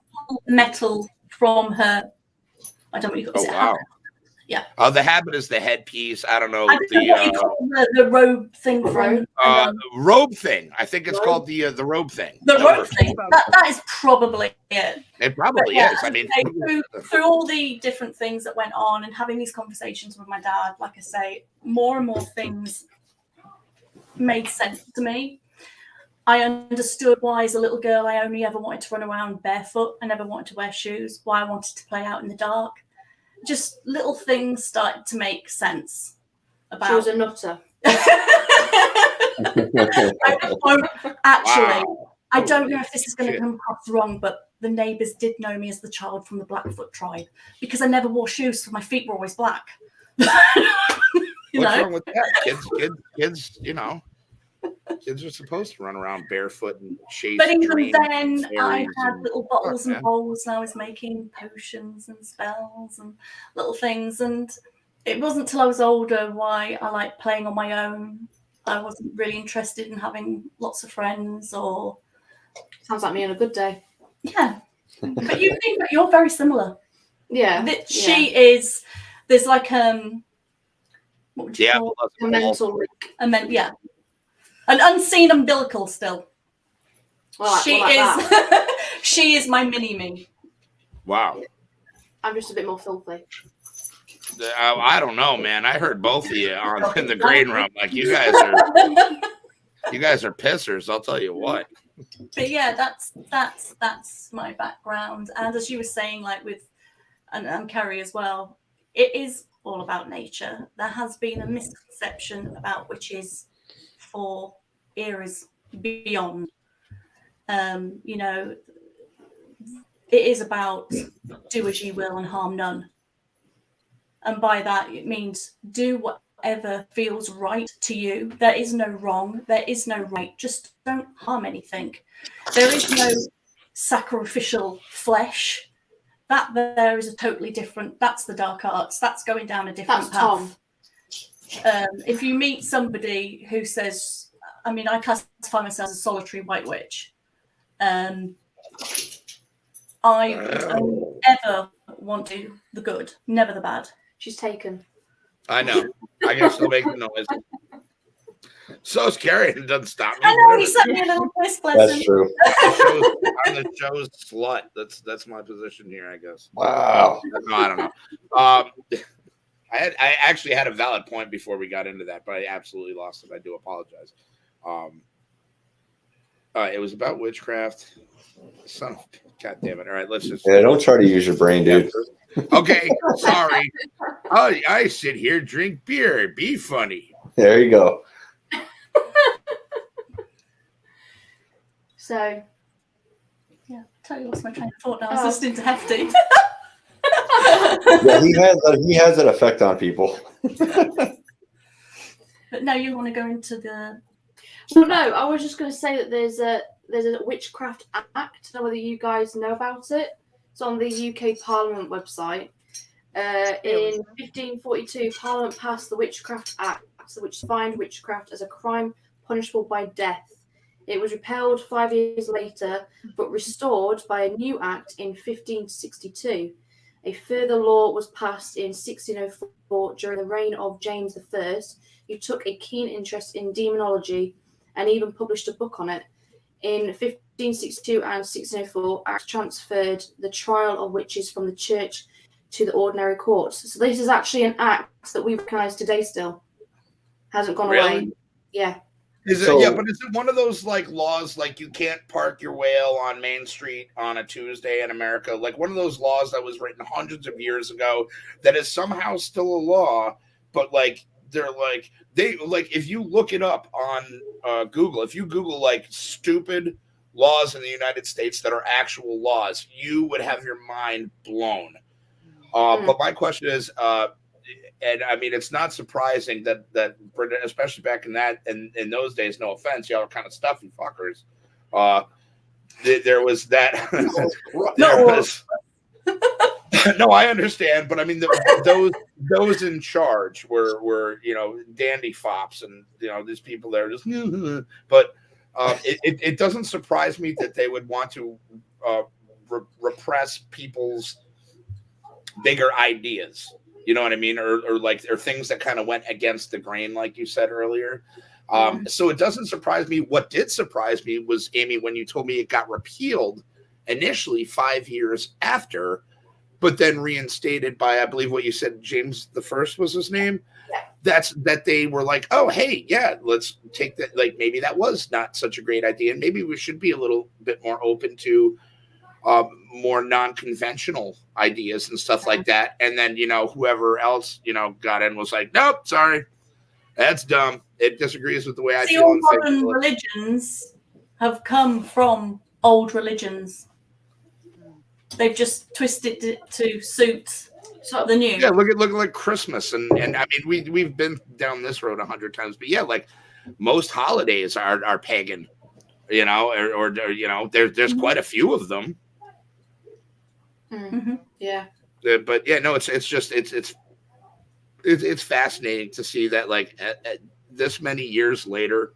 Metal from her. I don't know what you got. Oh wow. Yeah. Oh, the habit is the headpiece. I don't know I don't know what you call the robe thing from robe thing. I think it's called the robe thing. The robe thing. That is probably it. It probably is. I mean, through all the different things that went on and having these conversations with my dad, like I say, more and more things made sense to me. I understood why, as a little girl, I only ever wanted to run around barefoot. I never wanted to wear shoes. Why I wanted to play out in the dark. Just little things started to make sense. About. She was a nutter. Actually, wow. I don't know if this is going to come across wrong, but the neighbours did know me as the child from the Blackfoot tribe because I never wore shoes, so my feet were always black. What's wrong with that? Kids, you know. Kids are supposed to run around barefoot and chase. But even then, I had little bottles and bowls, and I was making potions and spells and little things. And it wasn't till I was older why I liked playing on my own. I wasn't really interested in having lots of friends or. Sounds like me on a good day. Yeah, but you think that you're very similar. Yeah, she is. There's like what would you call it? A mental link. Yeah. An unseen umbilical still. She is she is my mini-me. Wow. I'm just a bit more filthy. I don't know, man. I heard both of you in the green room. Like you guys are pissers, I'll tell you what. But yeah, that's my background. And as you were saying, like with and Kerry as well, it is all about nature. There has been a misconception about witches for eras beyond. You know, it is about do as you will and harm none. And by that, it means do whatever feels right to you. There is no wrong. There is no right. Just don't harm anything. There is no sacrificial flesh. That there is a totally different, that's the dark arts. That's going down a different path. If you meet somebody who says, I mean, I classify myself as a solitary white witch. I ever want to do the good, never the bad. She's taken. I know. I can still make the noise. So is Kerry. It doesn't stop me. I know, he sent me a little voice lesson. That's true. I'm the show's slut. That's my position here, I guess. Wow. No, I don't know. I actually had a valid point before we got into that, but I absolutely lost it. I do apologize. It was about witchcraft. Son of God damn it. All right, let's just. Yeah, don't try to use your brain, dude. Okay, sorry. I sit here, drink beer, be funny. There you go. So, yeah, totally lost my train of thought now. I was listening to Hefty. Yeah, he has an effect on people. But no, you want to go into the. Well, no, I was just going to say that there's a Witchcraft Act. I don't know whether you guys know about it. It's on the UK Parliament website. In 1542, Parliament passed the Witchcraft Act, which defined witchcraft as a crime punishable by death. It was repealed 5 years later, but restored by a new act in 1562. A further law was passed in 1604 during the reign of James I, who took a keen interest in demonology and even published a book on it. In 1562 and 1604, Acts transferred the trial of witches from the church to the ordinary courts. So this is actually an act that we recognise today still. Hasn't gone away. Yeah. But is it one of those like laws like you can't park your whale on Main Street on a Tuesday in America? Like one of those laws that was written hundreds of years ago that is somehow still a law, but like if you look it up on Google, if you Google like stupid laws in the United States that are actual laws, you would have your mind blown. But my question is, I mean, it's not surprising that especially back in those days, no offense, y'all are kind of stuffy fuckers. There was that. There was. No, I understand, but I mean, those in charge were dandy fops, and these people there just. But it doesn't surprise me that they would want to repress people's bigger ideas. You know what I mean, or things that kind of went against the grain, like you said earlier. So it doesn't surprise me. What did surprise me was, Amy, when you told me it got repealed initially 5 years after. But then reinstated by, I believe what you said, James the First was his name. That they were like, oh, hey, yeah, let's take that. Like, maybe that was not such a great idea. And maybe we should be a little bit more open to more non-conventional ideas and stuff like that. And then, whoever else, got in was like, nope, sorry. That's dumb. It disagrees with the way I feel. All modern religions have come from old religions. They've just twisted it to suit the new. Yeah, look at like Christmas, and I mean we've been down this road 100 times, but yeah, like most holidays are pagan, or there's quite a few of them. Mm-hmm. Yeah. But yeah, no, it's fascinating to see that like at this many years later.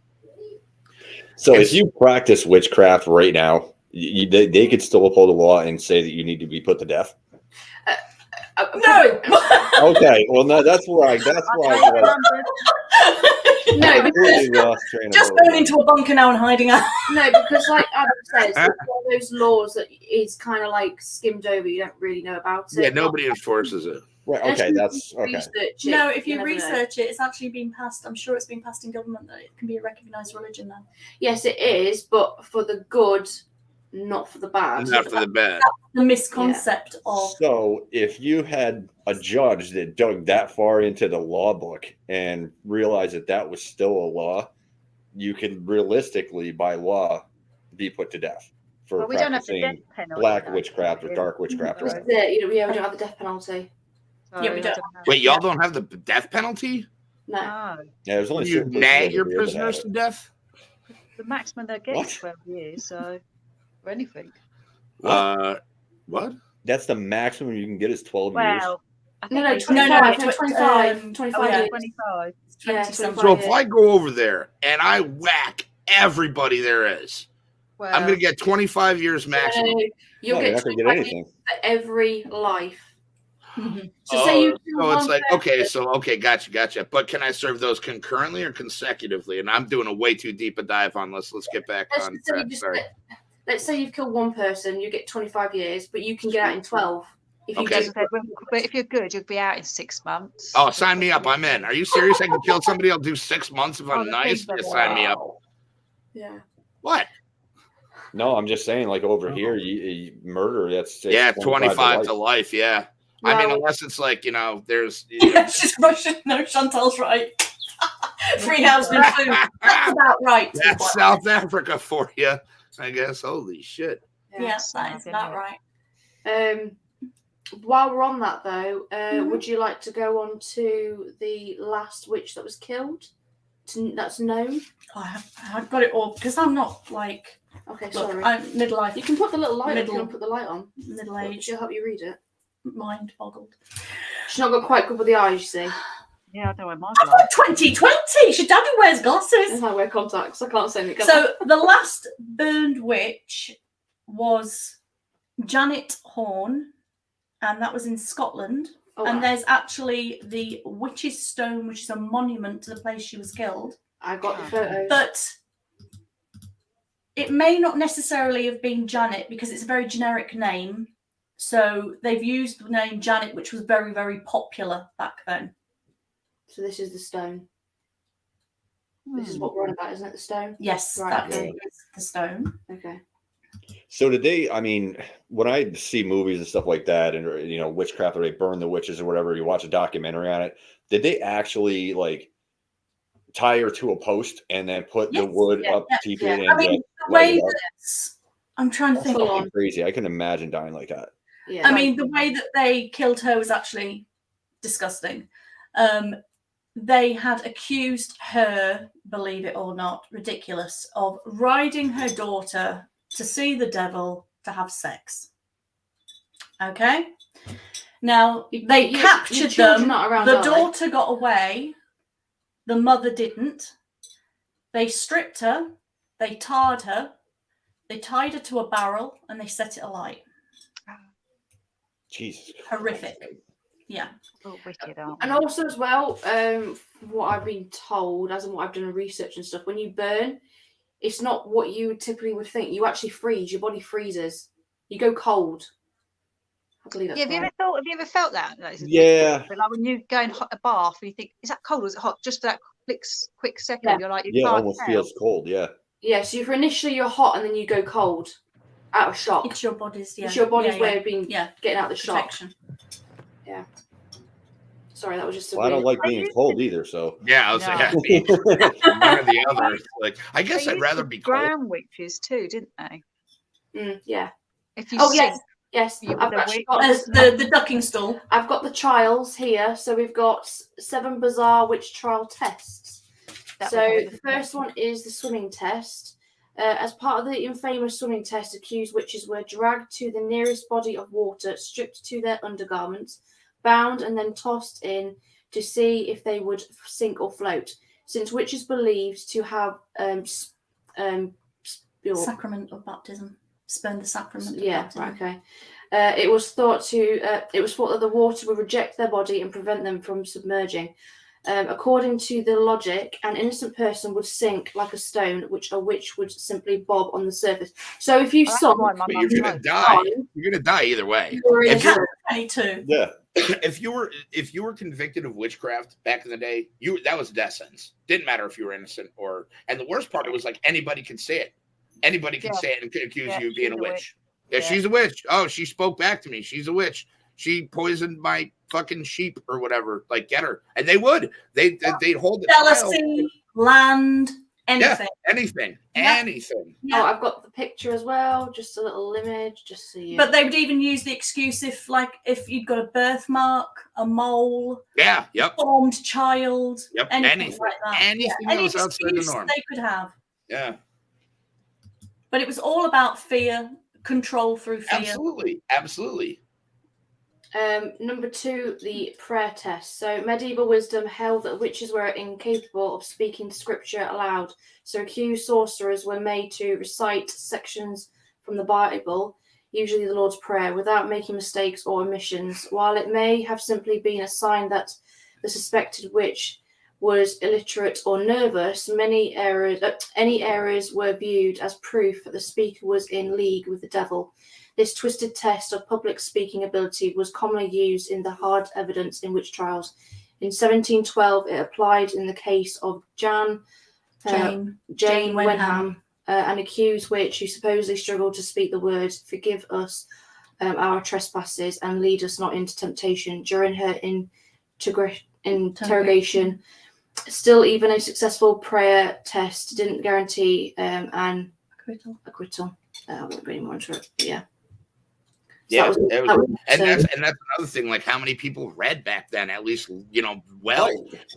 So if you practice witchcraft right now, they could still uphold the law and say that you need to be put to death. No. Okay. Well, no, that's why. No, because just going into a bunker now and hiding out. No, because like Adam says, it's one of those laws that is kind of like skimmed over. You don't really know about it. Yeah, nobody enforces it. Right. Okay, that's okay. No, if you research it, it's actually been passed. I'm sure it's been passed in government that it can be a recognised religion now. Yes, it is, but for the good. Not for the bad. Not for the bad. That's the misconcept of. So, if you had a judge that dug that far into the law book and realized that was still a law, you can realistically, by law, be put to death for practicing black witchcraft or dark witchcraft. We don't have the death penalty. Yeah, we don't. Wait, y'all don't have the death penalty? No. Yeah, there's only you nag your prisoners to death. The maximum they're getting is 12 years, so. Or anything. What? That's the maximum you can get is 12 years. No, 25. Yeah, 25. So if I go over there and I whack everybody there is, I'm going to get 25 years maximum. You'll get 25 years for every life. So say you it's like, okay, gotcha. But can I serve those concurrently or consecutively? And I'm doing a way too deep a dive on this. Let's get back on track. Sorry. Let's say you've killed one person, you get 25 years, but you can get out in 12. But if you're good, you'll be out in 6 months. Oh, sign me up. I'm in. Are you serious? I can kill somebody. I'll do 6 months if I'm nice. Just sign me up. Yeah. What? No, I'm just saying, like over here, you murder, that's 25 to life. Yeah. Well, I mean, unless it's like, there's. It's just Russian. No, Chantal's right. Free housing and food. That's about right. That's South Africa for you. I guess. Holy shit. Yes, that is about right. While we're on that, though, would you like to go on to the last witch that was killed? That's known? I've got it all because I'm not like. Okay, sorry. I'm midlife. You can put the little light on. You can put the light on. Middle age. She'll help you read it. Mind boggled. She's not got quite good with the eyes, you see. Yeah, I don't wear my I've got 20/20. She daddy wears glasses. I wear contacts. I can't say anything. So the last burned witch was Janet Horn, and that was in Scotland. Oh, and there's actually the Witch's Stone, which is a monument to the place she was killed. I got the photos. But it may not necessarily have been Janet because it's a very generic name. So they've used the name Janet, which was very, very popular back then. So this is the stone. This is what we're on about, isn't it? The stone? Yes, right, that is the stone. Okay. So did they, I mean, when I see movies and stuff like that and, witchcraft, or they burn the witches or whatever, you watch a documentary on it, did they actually, like, tie her to a post and then put the wood up, keep it in? I mean, the way that I'm trying to think of crazy. I can imagine dying like that. Yeah. I mean, the way that they killed her was actually disgusting. They had accused her, believe it or not, ridiculous, of riding her daughter to see the devil to have sex. Okay? Now, they captured them. The daughter got away. The mother didn't. They stripped her. They tarred her. They tied her to a barrel and they set it alight. Jesus. Horrific. Yeah. Oh, wicked, aren't And they? also as well, what I've been told, as in what I've done research and stuff, when you burn, it's not what you typically would think. You actually freeze. Your body freezes. You go cold. I believe that's Yeah, have you ever felt that? Yeah. But like when you go in a bath and you think, is that cold or is it hot? Just that quick second, Yeah. you're like, you Yeah, it can't almost tell. feels cold. Yeah. Yeah, so initially you're hot and then you go cold out of shock. It's your body's, It's your body's way of getting out of the shock. protection. Yeah. Sorry, that was just Well, I don't like being cold either, so. Yeah, I was No. happy. One or the other. Like, I guess They I'd used rather to be cold. drown witches too, didn't they? Yeah. If you Oh, sink, yes. You I've were the actually witch. got There's the ducking stool. I've got the trials here. So we've got 7 bizarre witch trial tests. that So would be the first one is the swimming test. As part of the infamous swimming test, accused witches were dragged to the nearest body of water, stripped to their undergarments, bound, and then tossed in to see if they would sink or float. Since witches believed to have Sacrament of baptism. Spurn the sacrament of yeah, baptism. right, okay. It was thought that the water would reject their body and prevent them from submerging. According to the logic, an innocent person would sink like a stone, which a witch would simply bob on the surface. So if you Well, that's sunk, why my But mum you're gonna knows. die. You're gonna die either way. you're in If you're- 22. Yeah. If you were convicted of witchcraft back in the day, that was a death sentence. Didn't matter if you were innocent or. And the worst part, it was like anybody could say it. Anybody could say it and accuse you of being a she's a witch. witch. Yeah, Yeah. she's a witch. Oh, she spoke back to me. She's a witch. She poisoned my fucking sheep or whatever. Like, get her. And they would. They'd hold the trial. Jealousy, land, anything. Anything. Yeah. Anything. Oh, I've got the picture as well, just a little image, just so you. But they would even use the excuse if you'd got a birthmark, a mole, Yeah. Yep. formed child, Yep. anything like that. Anything Any that was outside the excuse norm. they could have. Yeah. But it was all about fear, control through fear. Absolutely. Absolutely. Number 2, the prayer test. So medieval wisdom held that witches were incapable of speaking scripture aloud. So accused sorcerers were made to recite sections from the Bible, usually the Lord's Prayer, without making mistakes or omissions. While it may have simply been a sign that the suspected witch was illiterate or nervous, any errors were viewed as proof that the speaker was in league with the devil. This twisted test of public speaking ability was commonly used in the hard evidence in witch trials. In 1712, it applied in the case of Jane Wenham, an accused witch who supposedly struggled to speak the words, "Forgive us our trespasses and lead us not into temptation." During her interrogation, still, even a successful prayer test didn't guarantee an acquittal. I won't go any more into it, but yeah. Yeah, So that's another thing. Like, how many people read back then? At least,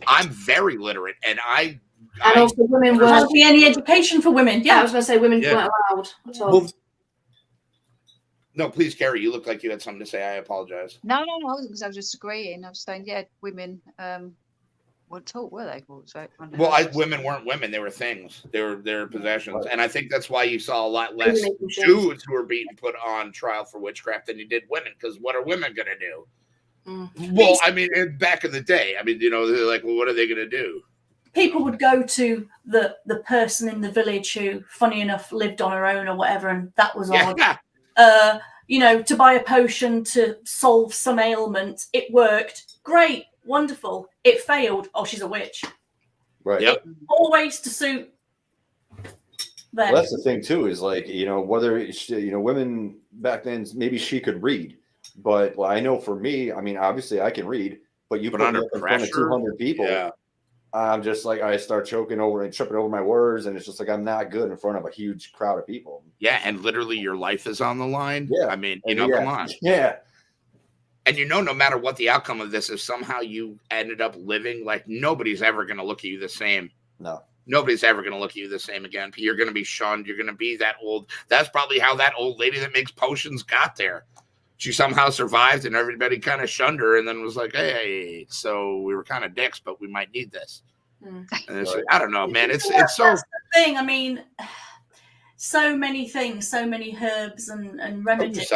I'm very literate, and and also women There were. won't be any education for women. Yeah, I Yeah. was going to say women Yeah. weren't allowed at all. No, please, Kerry. You look like you had something to say. I apologize. No, I wasn't, because I was just agreeing. I was saying, yeah, women weren't taught, were they? Women weren't women; they were things. They were possessions, and I think that's why you saw a lot less dudes who were being put on trial for witchcraft than you did women. Because what are women going to do? Well, I mean, back in the day, I mean, they're like, well, what are they going to do? People would go to the person in the village who, funny enough, lived on her own or whatever, and that was odd. To buy a potion to solve some ailment. It worked. Great. Wonderful. It failed. Oh, she's a witch. Right. Yep. Always to suit them. Well, that's the thing too, is like, whether women back then, maybe she could read, but I know for me, I mean, obviously I can read, but you put me under up in front of 200 people, yeah. I'm just like, I start choking over and tripping over my words, and it's just like, I'm not good in front of a huge crowd of people. Yeah, and literally your life is on the line. Yeah. I mean, Yeah. come on. Yeah. And no matter what the outcome of this, if somehow you ended up living, like nobody's ever going to look at you the same. No. Nobody's ever going to look at you the same again. You're going to be shunned. You're going to be that old. That's probably how that old lady that makes potions got there. She somehow survived and everybody kind of shunned her and then was like, hey, so we were kind of dicks, but we might need this. And it's, I don't know, man. It's so. That's the thing. I mean, so many things, so many herbs and remedies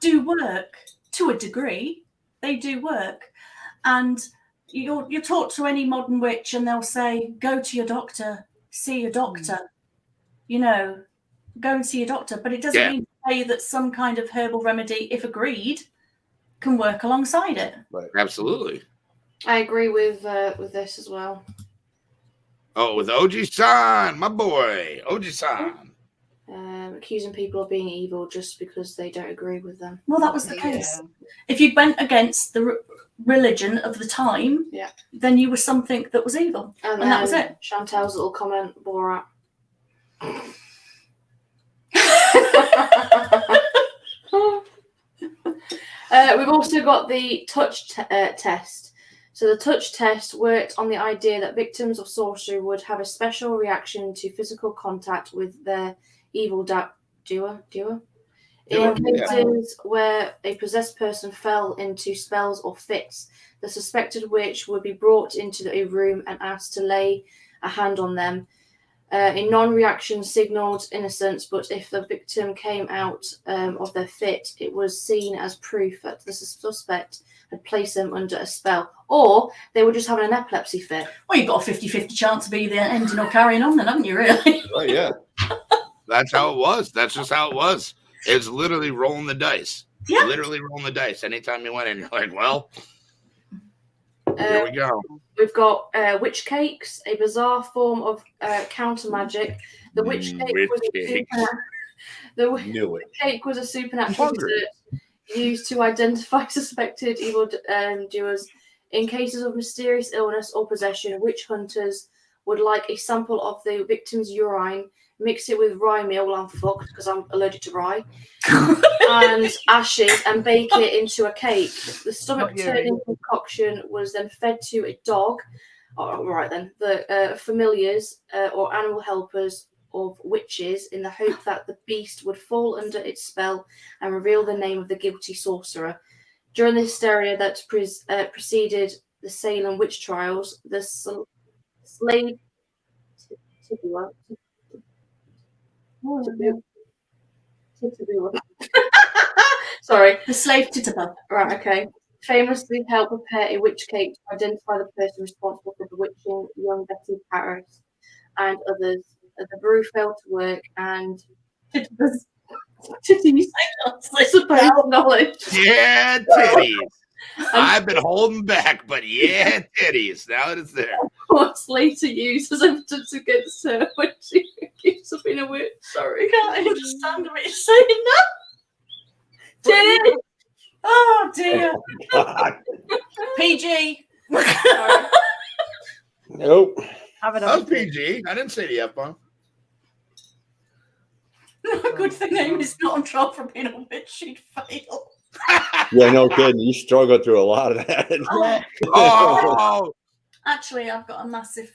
do work to a degree. They do work. And you're taught to any modern witch and they'll say, go to your doctor, see your doctor, go and see your doctor. But it doesn't mean to say that some kind of herbal remedy, if agreed, can work alongside it. Right. Absolutely. I agree with this as well. Oh, with Oji-san, my boy, Oji-san. Accusing people of being evil just because they don't agree with them. Well, that was the case. If you went against the religion of the time, then you were something that was evil. And that was it. Chantel's little comment, Borat. We've also got the touch test. So the touch test worked on the idea that victims of sorcery would have a special reaction to physical contact with their evil doer. In cases where a possessed person fell into spells or fits, the suspected witch would be brought into a room and asked to lay a hand on them. A non-reaction signaled innocence, but if the victim came out of their fit, it was seen as proof that the suspect had placed them under a spell, or they were just having an epilepsy fit. Well, you've got a 50-50 chance of either ending or carrying on then, haven't you, really? Oh, yeah. That's how it was. That's just how it was. It's literally rolling the dice. Yeah. Literally rolling the dice. Anytime you went in, you're like, well, here we go. We've got witch cakes, a bizarre form of counter magic. The witch cake was a supernatural dessert used to identify suspected evil doers. In cases of mysterious illness or possession, witch hunters would like a sample of the victim's urine, mix it with rye meal. Well, I'm fucked because I'm allergic to rye. And ashes, and bake it into a cake. The stomach-turning concoction was then fed to a dog. All right, then. The familiars or animal helpers of witches in the hope that the beast would fall under its spell and reveal the name of the guilty sorcerer. During the hysteria that preceded the Salem witch trials, the slave Sorry. The slave Tituba. Right, okay. Famously helped prepare a witch cake to identify the person responsible for bewitching young Betty Paris and others. The brew failed to work, and Tituba's knowledge. Yeah, titties. I've been holding back, but yeah, titties. Now that it's there. Was later used as evidence against her when she accused of being a witch. Sorry. I can't understand what you're saying now. Titties! Oh, dear. God. PG. Nope. That was PG. I didn't say the F-bomb. Good thing Amy's not on trial for being a witch. She'd fail. Yeah, no kidding. You struggle through a lot of that. Oh! Actually, I've got a massive,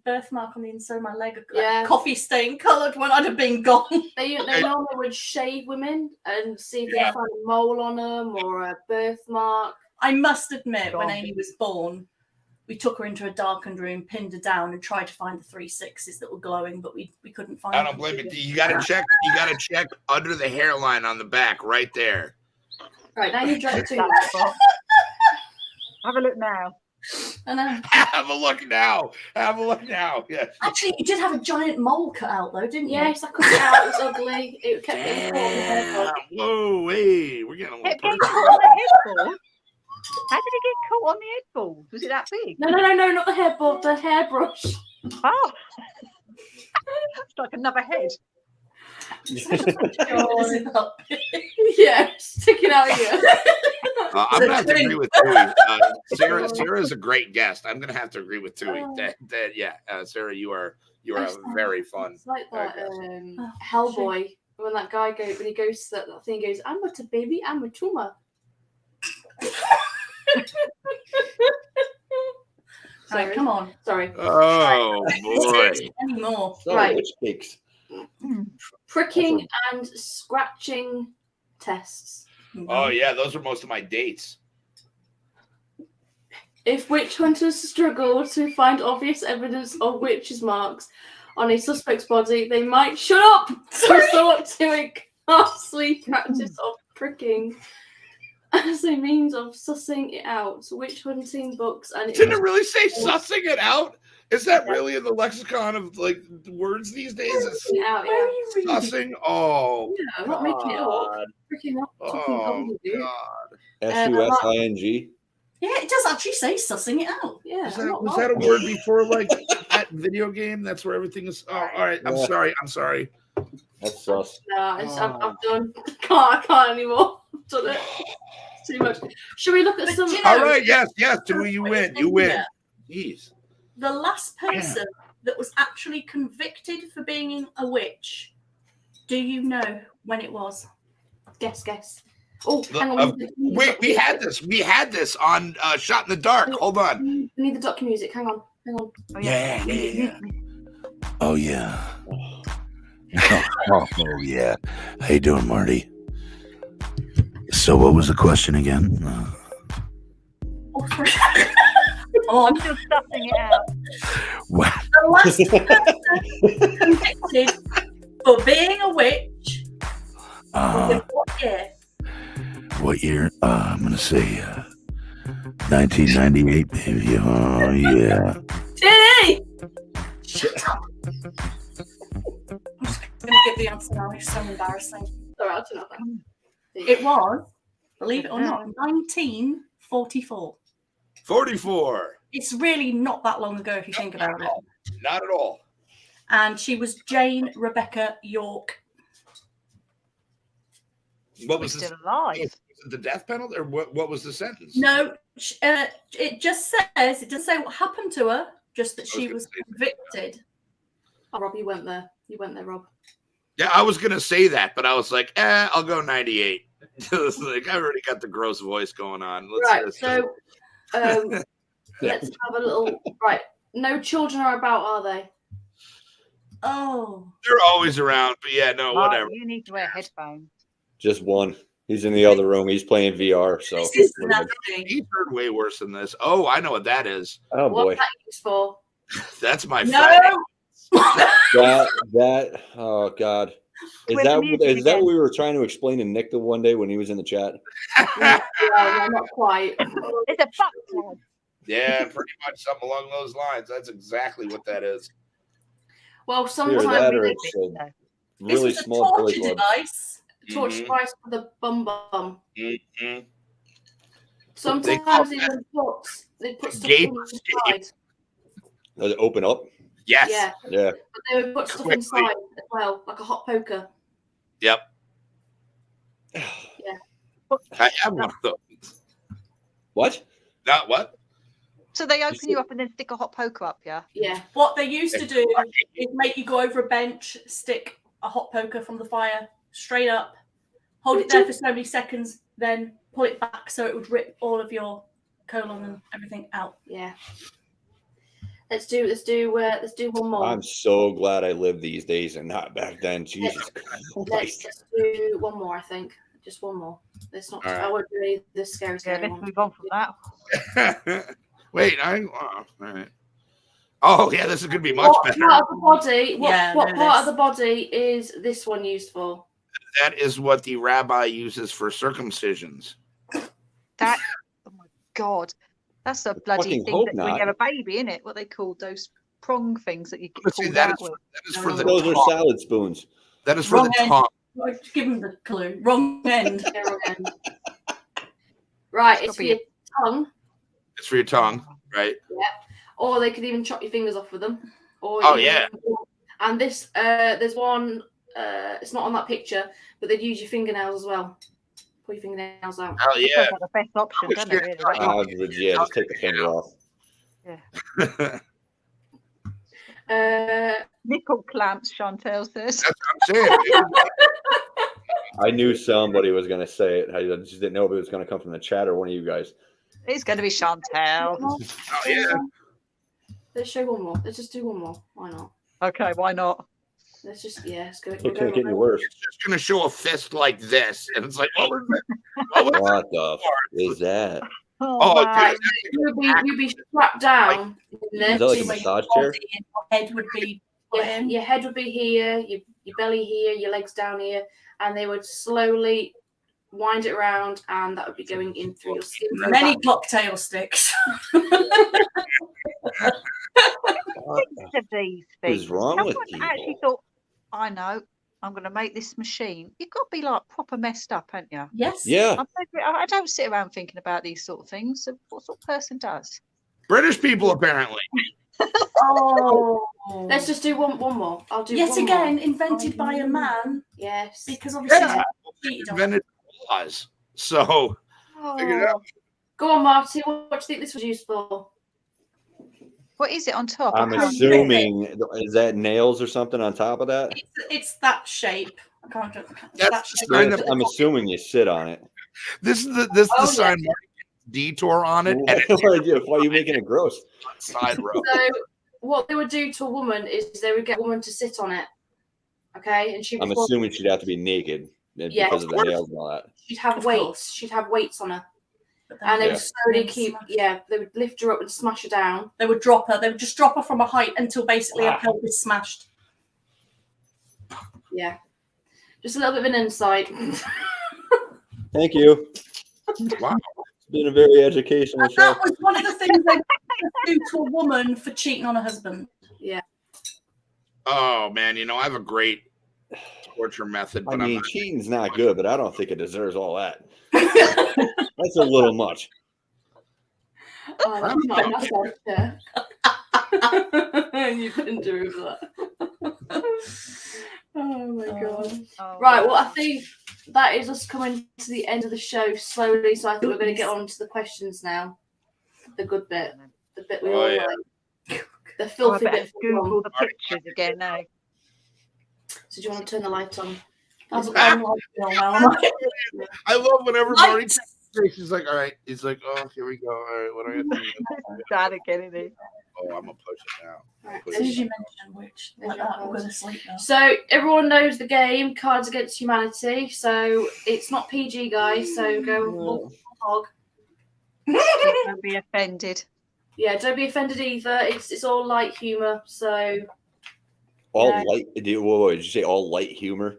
birthmark on the inside of my leg. Coffee stain coloured when I'd have been gone. They normally would shave women and see if they find a mole on them or a birthmark. I must admit, when Amy was born, we took her into a darkened room, pinned her down, and tried to find the 3 6s that were glowing, but we couldn't find them. I don't blame you. You gotta check under the hairline on the back, right there. Right, now you drop it to Have a look now. I know. Have a look now. Yes. Actually, you did have a giant mole cut out, though, didn't you? Yes, I cut it out. It was ugly. It kept getting caught in the headboard. Whoa, hey, we're getting a little personal. How did it get caught on the headboard? Was it that big? No, not the headboard, the hairbrush. Oh, it's like another head. Yeah, sticking out here. I'm gonna have to agree with Tui. Sarah is a great guest. I'm gonna have to agree with Tui. Sarah, you are very fun. It's like that Hellboy when that guy goes to that thing. He goes, "I'm not a baby, I'm a tumor." Right, come on. Sorry. Oh boy. Any more? So, Right. witch cakes. Pricking and scratching tests. Oh yeah, those are most of my dates. If witch hunters struggle to find obvious evidence of witches' marks on a suspect's body, they might shut up resort to a ghastly practice of pricking as a means of sussing it out. Witch hunting books and Didn't it really say sussing it out? Is that really in the lexicon of like words these days? It's sussing it out, Where are yeah. you reading? sussing. Oh, Yeah, I'm not making it up. God. Freaking up. Oh dude. God. SUSING. Yeah, it does actually say sussing it out. Yeah. Was I'm not that lying. a word before like that video game? That's where everything is. Oh, all right. I'm Yeah. sorry. I'm sorry. That's sus. Nah, I'm done. I can't anymore. I've done it. It's too much. Should we look at But some? do you know- All right. Yes. Dewey, you win. You win. Jeez. The last person that was actually convicted for being a witch, do you know when it was? Guess. Oh, hang on. Wait, we had this. We had this on Shot in the Dark. Hold on. We need the docu music. Hang on. Oh, Yeah. Oh yeah. Oh yeah. How you doing, Marty? So, what was the question again? Oh, sorry. Oh, I'm still stuffing it out. What? the last person convicted for being a witch was in what year? What year? I'm gonna say 1998, baby. Oh yeah. Tinny! Shut up. I'm just going to give the answer now. It's so embarrassing. Sorry, I'll turn off that. It was, believe it or not, 1944. 44. It's really not that long ago if you think about it. Not at all. And she was Jane Rebecca York. What We're was this? still alive. Was it the death penalty, or what was the sentence? No, it just says, it doesn't say what happened to her, just that she gonna was say that. convicted. Oh, Rob, you went there. You went there, Rob. Yeah, I was gonna say that, but I was like, I'll go 98. It's like I already got the gross voice going on. Right, so let's have a little. Right, no children are about, are they? Oh. they're always around, but yeah, no, Marty, whatever. you need to wear headphones. Just one. He's in the other room. He's playing VR. So This is nasty. He's heard way worse than this. Oh, I know what that is. oh boy, What's that used for? That's my No! Friday. that oh god, is With the that music is that again. what we were trying to explain to Nick the one day when he was in the chat? Yeah, not quite. It's a fuck club. Yeah, pretty much something along those lines. That's exactly what that is. Well, Either sometimes that or we it's a No. This really was a small toy torture club. device. torch Mhm. device for the bum. Mhm. Sometimes they put stuff Gape inside. Does it open up? Yes. Yeah, Yeah. but they would put stuff Quickly. inside as well, like a hot poker. Yep. I have one of those. What? Not what? So they open you up and then stick a hot poker up, yeah? Yeah, What they used to do is make you go over a bench, stick a hot poker from the fire straight up, hold it there for so many seconds, then pull it back so it would rip all of your colon and everything out. yeah. Let's do one more. I'm so glad I live these days and not back then. Jesus Christ. Let's do one more. I think just one more. It's not. All right. I won't do any this scary Yeah, let's one. move on from that. Wait, all right. Oh, yeah, this is going to be much What better. part of the body? What, Yeah, what no, part of this- the body is this one used for? That is what the rabbi uses for circumcisions. That, oh my God. That's a bloody fucking thing hope that when not. you have a baby, isn't it? What they call those prong things that you get But see, pulled that out is, with. that is for the Those are tongue. salad spoons. That is for Wrong the end. tongue. Right, give them the clue. Wrong end. Yeah, wrong end. Right, it's for your tongue, It's for your tongue, right? or they could even chop your fingers off with them. Or Oh, you- yeah. And this, there's one. It's not on that picture, but they'd use your fingernails as well. Pull your fingernails out. Hell That yeah. sounds like the best option, doesn't it? Really? I would, yeah, just take the finger off. Nipple clamps, Chantel says. That's what I'm saying. dude. I knew somebody was going to say it. I just didn't know if it was going to come from the chat or one of you guys. It's going to be Chantel. Oh yeah. Let's show one more. Let's just do one more. Why not? Okay, why not? Let's just let's go. It can't get any worse. It's just gonna show a fist like this, and it's like, what was that? What the is that? Oh, wow. dude, You'd be strapped down. Is that like a massage chair? Your head would be put in. Your head would be here, your belly here, your legs down here, and they would slowly wind it around, and that would be going in through your skin. Many cocktail sticks. What Of these is things. wrong with Someone people? actually thought, I know, I'm going to make this machine. You've got to be like proper messed up, haven't you? Yes. Yeah. I don't sit around thinking about these sort of things. So what sort of person does? British people apparently. Oh. Let's just do one more. I'll do Yet one again, more. invented by a man, Yes. because obviously Yeah, he's cheated on. invented laws. So figure it out. Go on, Marty. What do you think this was used for? What is it on top? I'm I can't- assuming is that nails or something on top of that? It's that shape. I can't do That's that the shape. sign that- I'm assuming you sit on it. This is the Oh, sign Marty detour on it, and Why it's are you making it gross? on side row. So what they would do to a woman is they would get a woman to sit on it. Okay, and I'm assuming she'd have to be naked Yeah, because of the of course. nails and all that. she'd have Of weights. course. She'd have weights on her, But then and they Yeah. would slowly then keep. smash. Yeah, they would lift her up and smash her down. They would drop her. They would just drop her from a height until basically Wow. her pelvis smashed. Yeah, just a little bit of an insight. Thank you. Wow. It's been a very educational And show. that was one of the things they do to a woman for cheating on her husband. Oh man, I have a great torture method, I but I'm mean, not. cheating's not good, but I don't think it deserves all that. That's a little much. Oh, that's not enough self-care. You couldn't do with that. Oh my god. Oh, Right, well, I think that is us coming to the end of the show slowly, so I think we're going to get on to the questions now. The good bit. The bit we Oh, all yeah. like. The I filthy better bit. for everyone. Google the pictures again now. So do you want to turn the light on? I'm like, oh, well, am I? I love whenever Marty Lights. takes. He's like, all right. He's like, oh, here we go. All right, what do I have to do? Trying to get it in. Oh, I'm gonna push it now. Right, As soon as you mention which, like that, I'm going to sleep now. So everyone knows the game, Cards Against Humanity. So it's not PG, guys. So go full hog. Don't be offended. Yeah, don't be offended either. It's all light humour. So All Yeah. light. What did you say? All light humor.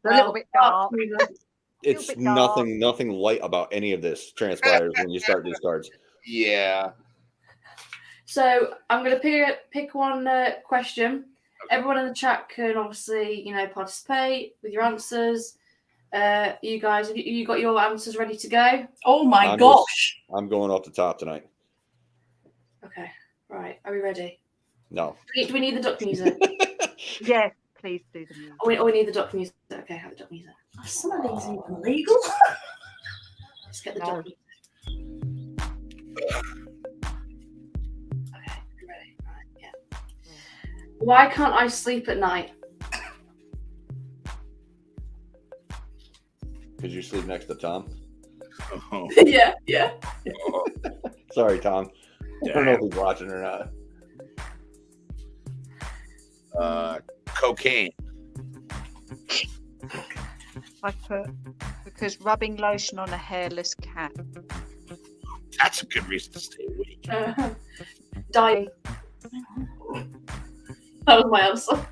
A little bit dark. humour. It's bit dark. nothing light about any of this transpires when you start these cards. Yeah. So I'm going to pick one question. Everyone in the chat can obviously, participate with your answers. You guys, have you got your answers ready to go? Oh my I'm gosh. I'm going off the top tonight. Okay, right. Are we ready? No. Do we need the duck music? Yes, please do the music. Oh, we need the duck music. Okay, have the duck music. Are some of these even legal? Let's get the No. duck music. Okay, you ready? Right, yeah. Why can't I sleep at night? Because you sleep next to Tom. Oh, yeah. oh. Sorry, Tom. I don't know if he's watching or not. Cocaine. I put because rubbing lotion on a hairless cat. That's a good reason to stay awake. Dying. That was my answer.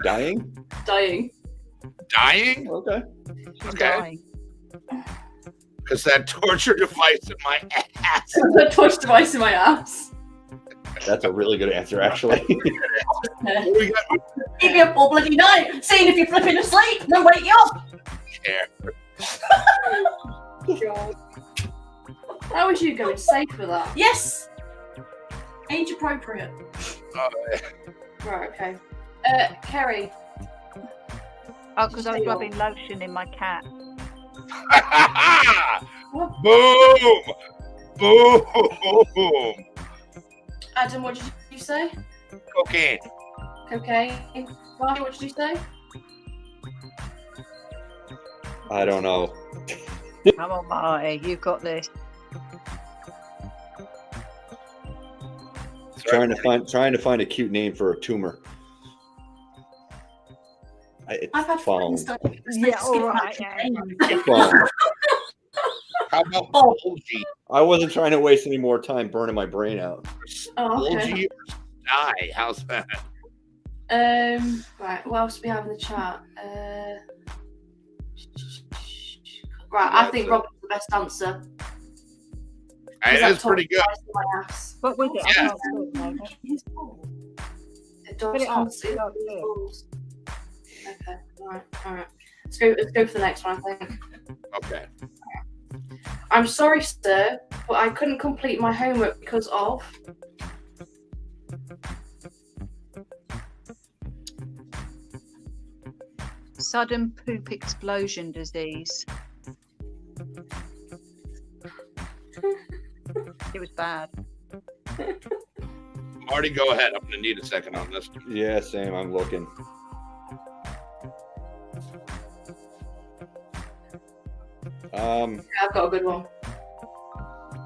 Dying? Dying. Dying? Okay. She's Okay. dying. Because that torture device in my ass. The touch device in my ass. That's a really good answer, actually. What do we got? Keep you up all bloody night, seeing if you're flipping asleep, then wake you up. Care. How was you going safe with that? Yes. Age appropriate. Right, okay. Kerry. Oh, because I was rubbing lotion in my cat. Boom! Boom! Adam, what did you say? Cocaine. Cocaine. Marty, what did you say? I don't know. Come on, Marty, you've got this. Trying to find a cute name for a tumor. I've had friends that all right. How about Bulgy? I wasn't trying to waste any more time burning my brain out. Bulgy or Die? How's that? Right, what else do we have in the chat? Right, I think Robin's the best answer. It is pretty good. What was it? Yeah. It does Put it up. answer balls. Okay, alright. Let's go for the next one, I think. Okay. I'm sorry, sir, but I couldn't complete my homework because of... Sudden poop explosion disease. It was bad. Marty, go ahead. I'm going to need a second on this. Yeah, same. I'm looking. I've got a good one.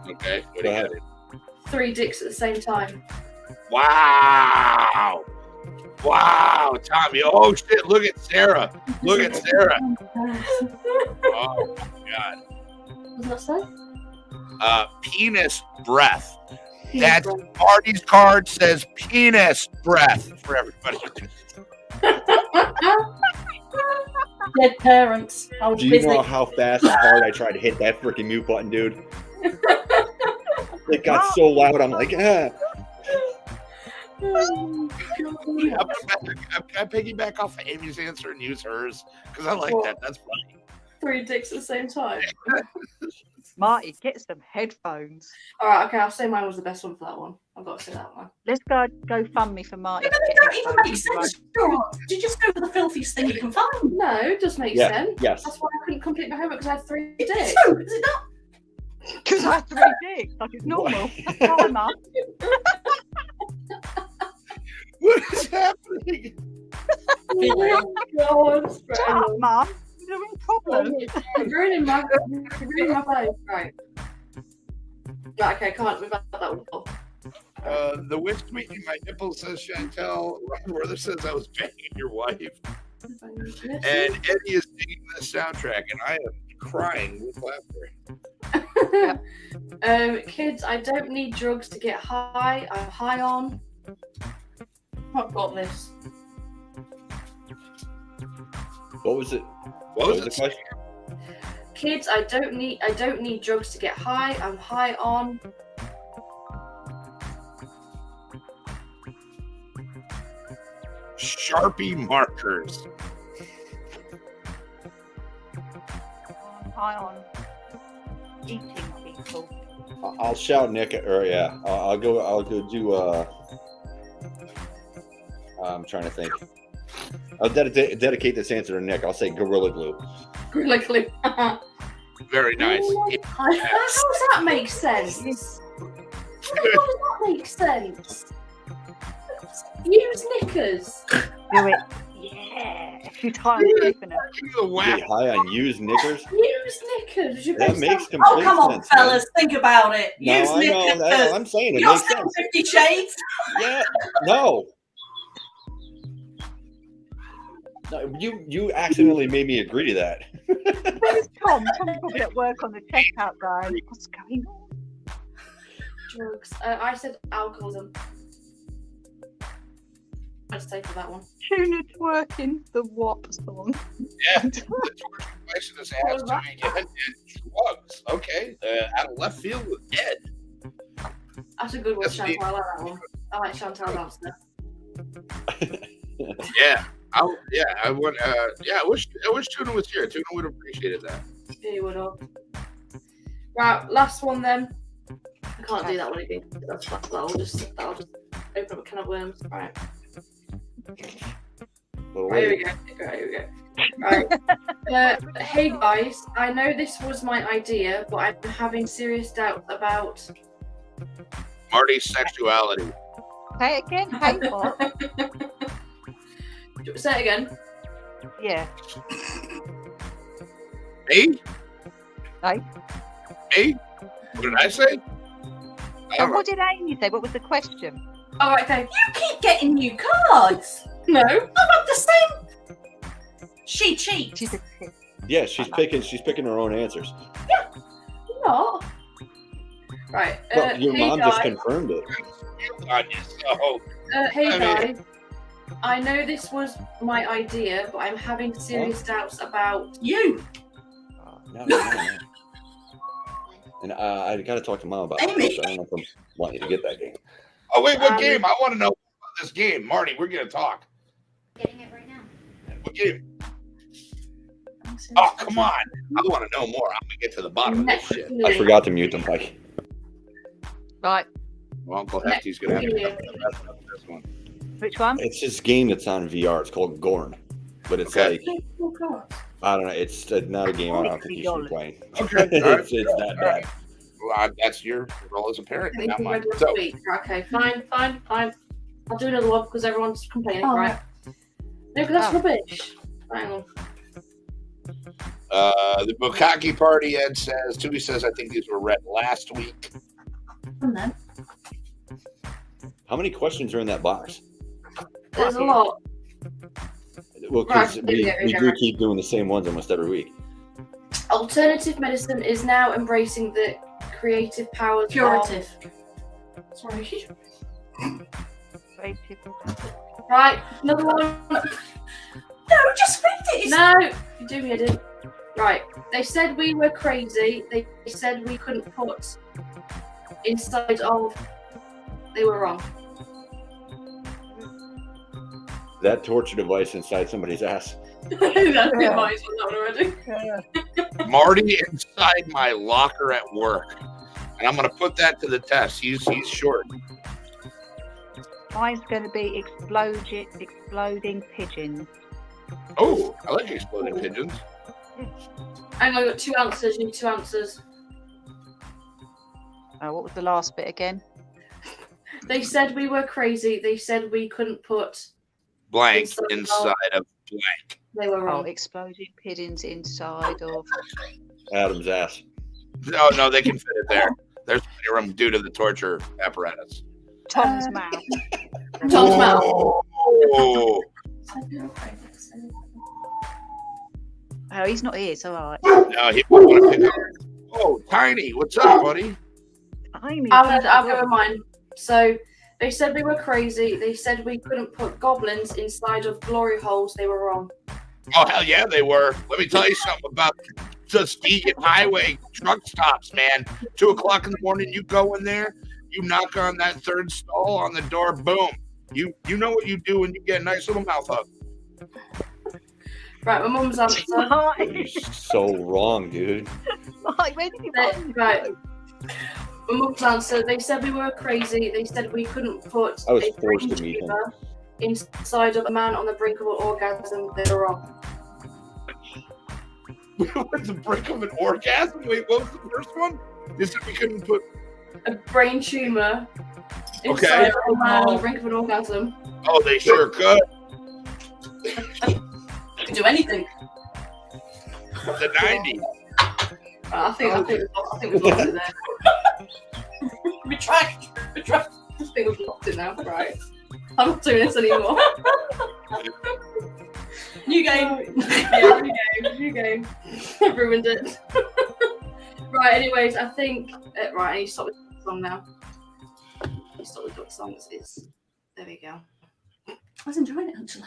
Okay. What do Go you ahead. got? 3 dicks at the same time. Wow, Tommy. Oh, shit. Look at Sarah. Oh, my God. What does that say? Penis breath. That's Marty's card says penis breath for everybody. Dead parents. I was Do you busy. know how fast and hard I tried to hit that freaking mute button, dude? It got so loud. I'm like, ah. I'm gonna piggyback off of Amy's answer and use hers because I like that. That's funny. 3 dicks at the same time. Marty, get some headphones. Alright, okay, I'll say mine was the best one for that one. I've got to say that one. Let's go fund me for Marty. Yeah, but it don't even make sense. You just go for the filthiest thing you can find. No, it does make Yeah, sense. yes. That's why I couldn't complete my homework because I had 3 dicks. So, is it not? Because I had 3 dicks, like it's normal. That's fine, Mum. What is happening? Oh my God. Shut up, Mum. You're having problems. You're ruining my life. Right. Right, okay, can't. We've had that one before. The witch tweaking my nipples, says Chantel. My brother says I was banging your wife. And Eddie is singing the soundtrack, and I am crying with laughter. Kids, I don't need drugs to get high. I'm high on. I've got this. What was it? What was the it? question? Kids, I don't need drugs to get high. I'm high on. Sharpie markers. I'm high on eating people. I'll shout Nick, or yeah, I'll go do. I'm trying to think. I'll dedicate this answer to Nick. I'll say Gorilla Glue. Gorilla Glue. Very nice. How does that make sense? How does that make sense? Use knickers. Do it. Yeah. A few times, isn't it? Get high on used knickers. Use knickers. That makes complete Oh, come on, sense, fellas. Think about it. No, Use I know. knickers. I'm saying it You're makes still sense. 50 Shades. Yeah. No. No, you accidentally made me agree to that. Where's Tom? Tom's probably at work on the checkout guy. What's going on? Drugs. I said alcoholism. Let's say for that one. Tuna twerking the WAP song. Yeah. The George question is asked to me and drugs. Okay. Out of left field with Ed. That's a good one, That's Chantal. I like that one. I like Chantal's answer. Yeah. I would. I wish Tuna was here. Tuna would have appreciated that. Yeah, you would have. Right, last one then. I can't do that one again. That'll just open up a can of worms. Right. Right, here we go. Right. Hey guys, I know this was my idea, but I'm having serious doubt about Marty's sexuality. Say it again. Hey, what? Say it again. Yeah. Me? Hey. Me? What did I say? And what did Amy say? What was the question? All right, okay. You keep getting new cards. No. I've had the same. She cheats. She's a Yeah, she's picking her own answers. Not. Right. Well, your hey mom guys. just confirmed it. Hey I guys. I know this was my idea, but I'm having serious doubts about You. No. And I got to talk to mom about it. Amy. I don't know if I want you to get that game. Oh wait, what game? I want to know about this game, Marty. We're gonna talk. Getting it right now. What game? Oh come on! I want to know more. I'm gonna get to the bottom of this shit. I forgot to mute the mic. Right. Well, Uncle Hefty's gonna have to Yeah. cut this one. Which one? It's this game that's on VR. It's called Gorn, but it's Okay. like I don't know. It's not a game I don't think you should be playing. Okay, all right. it's that bad. Well, that's your role as a parent, Anything not mine. ready to So, speak? Okay, fine. I'll do another one because everyone's complaining, Oh, right? No, because that's Oh. rubbish. Hang on. the Bukkake party, Ed says. Tui says, I think these were read last week. And then How many questions are in that box? There's a lot. Well, because Right, we yeah. do keep doing the same ones almost every week. Alternative medicine is now embracing the creative powers curative. Sorry. Creative. Right, another one. No, just read it. No, you do me, I did. Right, they said we were crazy. They said we couldn't put inside of. They were wrong. That torture device inside somebody's ass. That's been mine already. Marty inside my locker at work. And I'm going to put that to the test. He's short. Mine's going to be exploding pigeons. Oh, I like exploding pigeons. Hang on, I got 2 answers. You need 2 answers. What was the last bit again? They said we were crazy. They said we couldn't put. Blank inside of blank. They were Oh, wrong. exploding pigeons inside of. Adam's ass. No, they can fit it there. There's plenty of room due to the torture apparatus. Tom's mouth. Tom's mouth. Oh, Oh, he's not here. It's all right. no, he won't want to pick up. Oh, Tiny, what's up, buddy? I'll go with mine. So they said we were crazy. They said we couldn't put goblins inside of glory holes. They were wrong. Oh, hell yeah, they were. Let me tell you something about Muskegon Highway truck stops, man. 2 o'clock in the morning, you go in there, you knock on that 3rd stall on the door, boom. You know what you do when you get a nice little mouth hug. Right, my mum's answer. You're so wrong, dude. Where did you Right. My mum's answer. They said we were crazy. They said we couldn't put I was a forced brain to meet him. tumor inside of a man on the brink of an orgasm. They were wrong. With the brink of an orgasm? Wait, what was the first one? They said we couldn't put. A brain tumor Okay. inside of a man on the brink of an orgasm. Oh, they sure could. Could do anything. The 90s. I think we've lost it there. Retract. I think we've lost it now. Right. I'm not doing this anymore. New game. Yeah, new game. I've ruined it. Right, anyways, I think. Right, I need to stop with the song now. I need to stop with the song. There we go. I was enjoying it actually.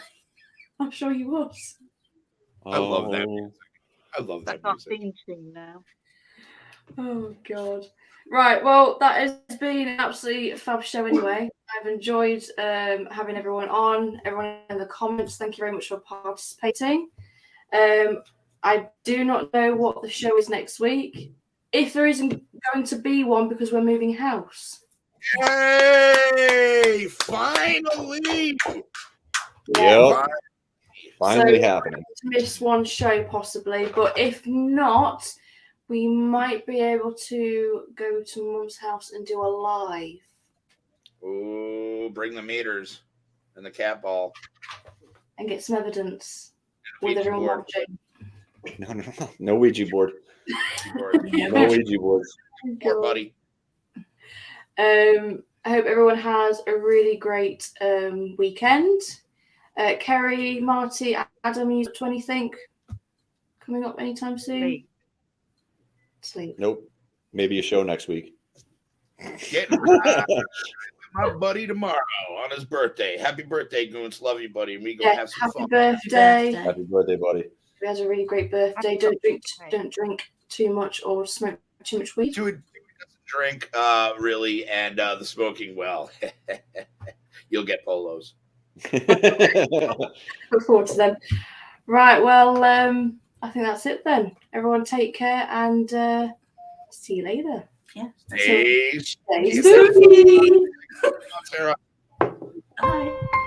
I'm sure he was. I love that Oh, music. I love that That's our music. theme tune now. Oh, God. Right, well, that has been an absolutely fab show anyway. I've enjoyed having everyone on, everyone in the comments. Thank you very much for participating. I do not know what the show is next week. If there isn't going to be one because we're moving house. Yay! Finally! yep. Finally So- happening. To miss one show possibly, but if not, we might be able to go to Mum's house and do a live. Oh, bring the meters and the cat ball. And get some evidence And a with Ouija everyone board. watching. No Ouija board. No Ouija boards. Or buddy. I hope everyone has a really great weekend. Kerry, Marty, Adam, you up to anything coming up anytime soon? Sleep. Nope. Maybe a show next week. Getting my buddy tomorrow on his birthday. Happy birthday, Goons. Love you, buddy. We gonna have some happy fun. birthday. Happy birthday, buddy. He has a really great birthday. Don't drink too much or smoke too much weed. Dude, doesn't drink really, and the smoking, well, you'll get polos. Look forward to them. Right, well, I think that's it then. Everyone take care and see you later. Yeah. Stay Stay spooky. Sarah. Bye.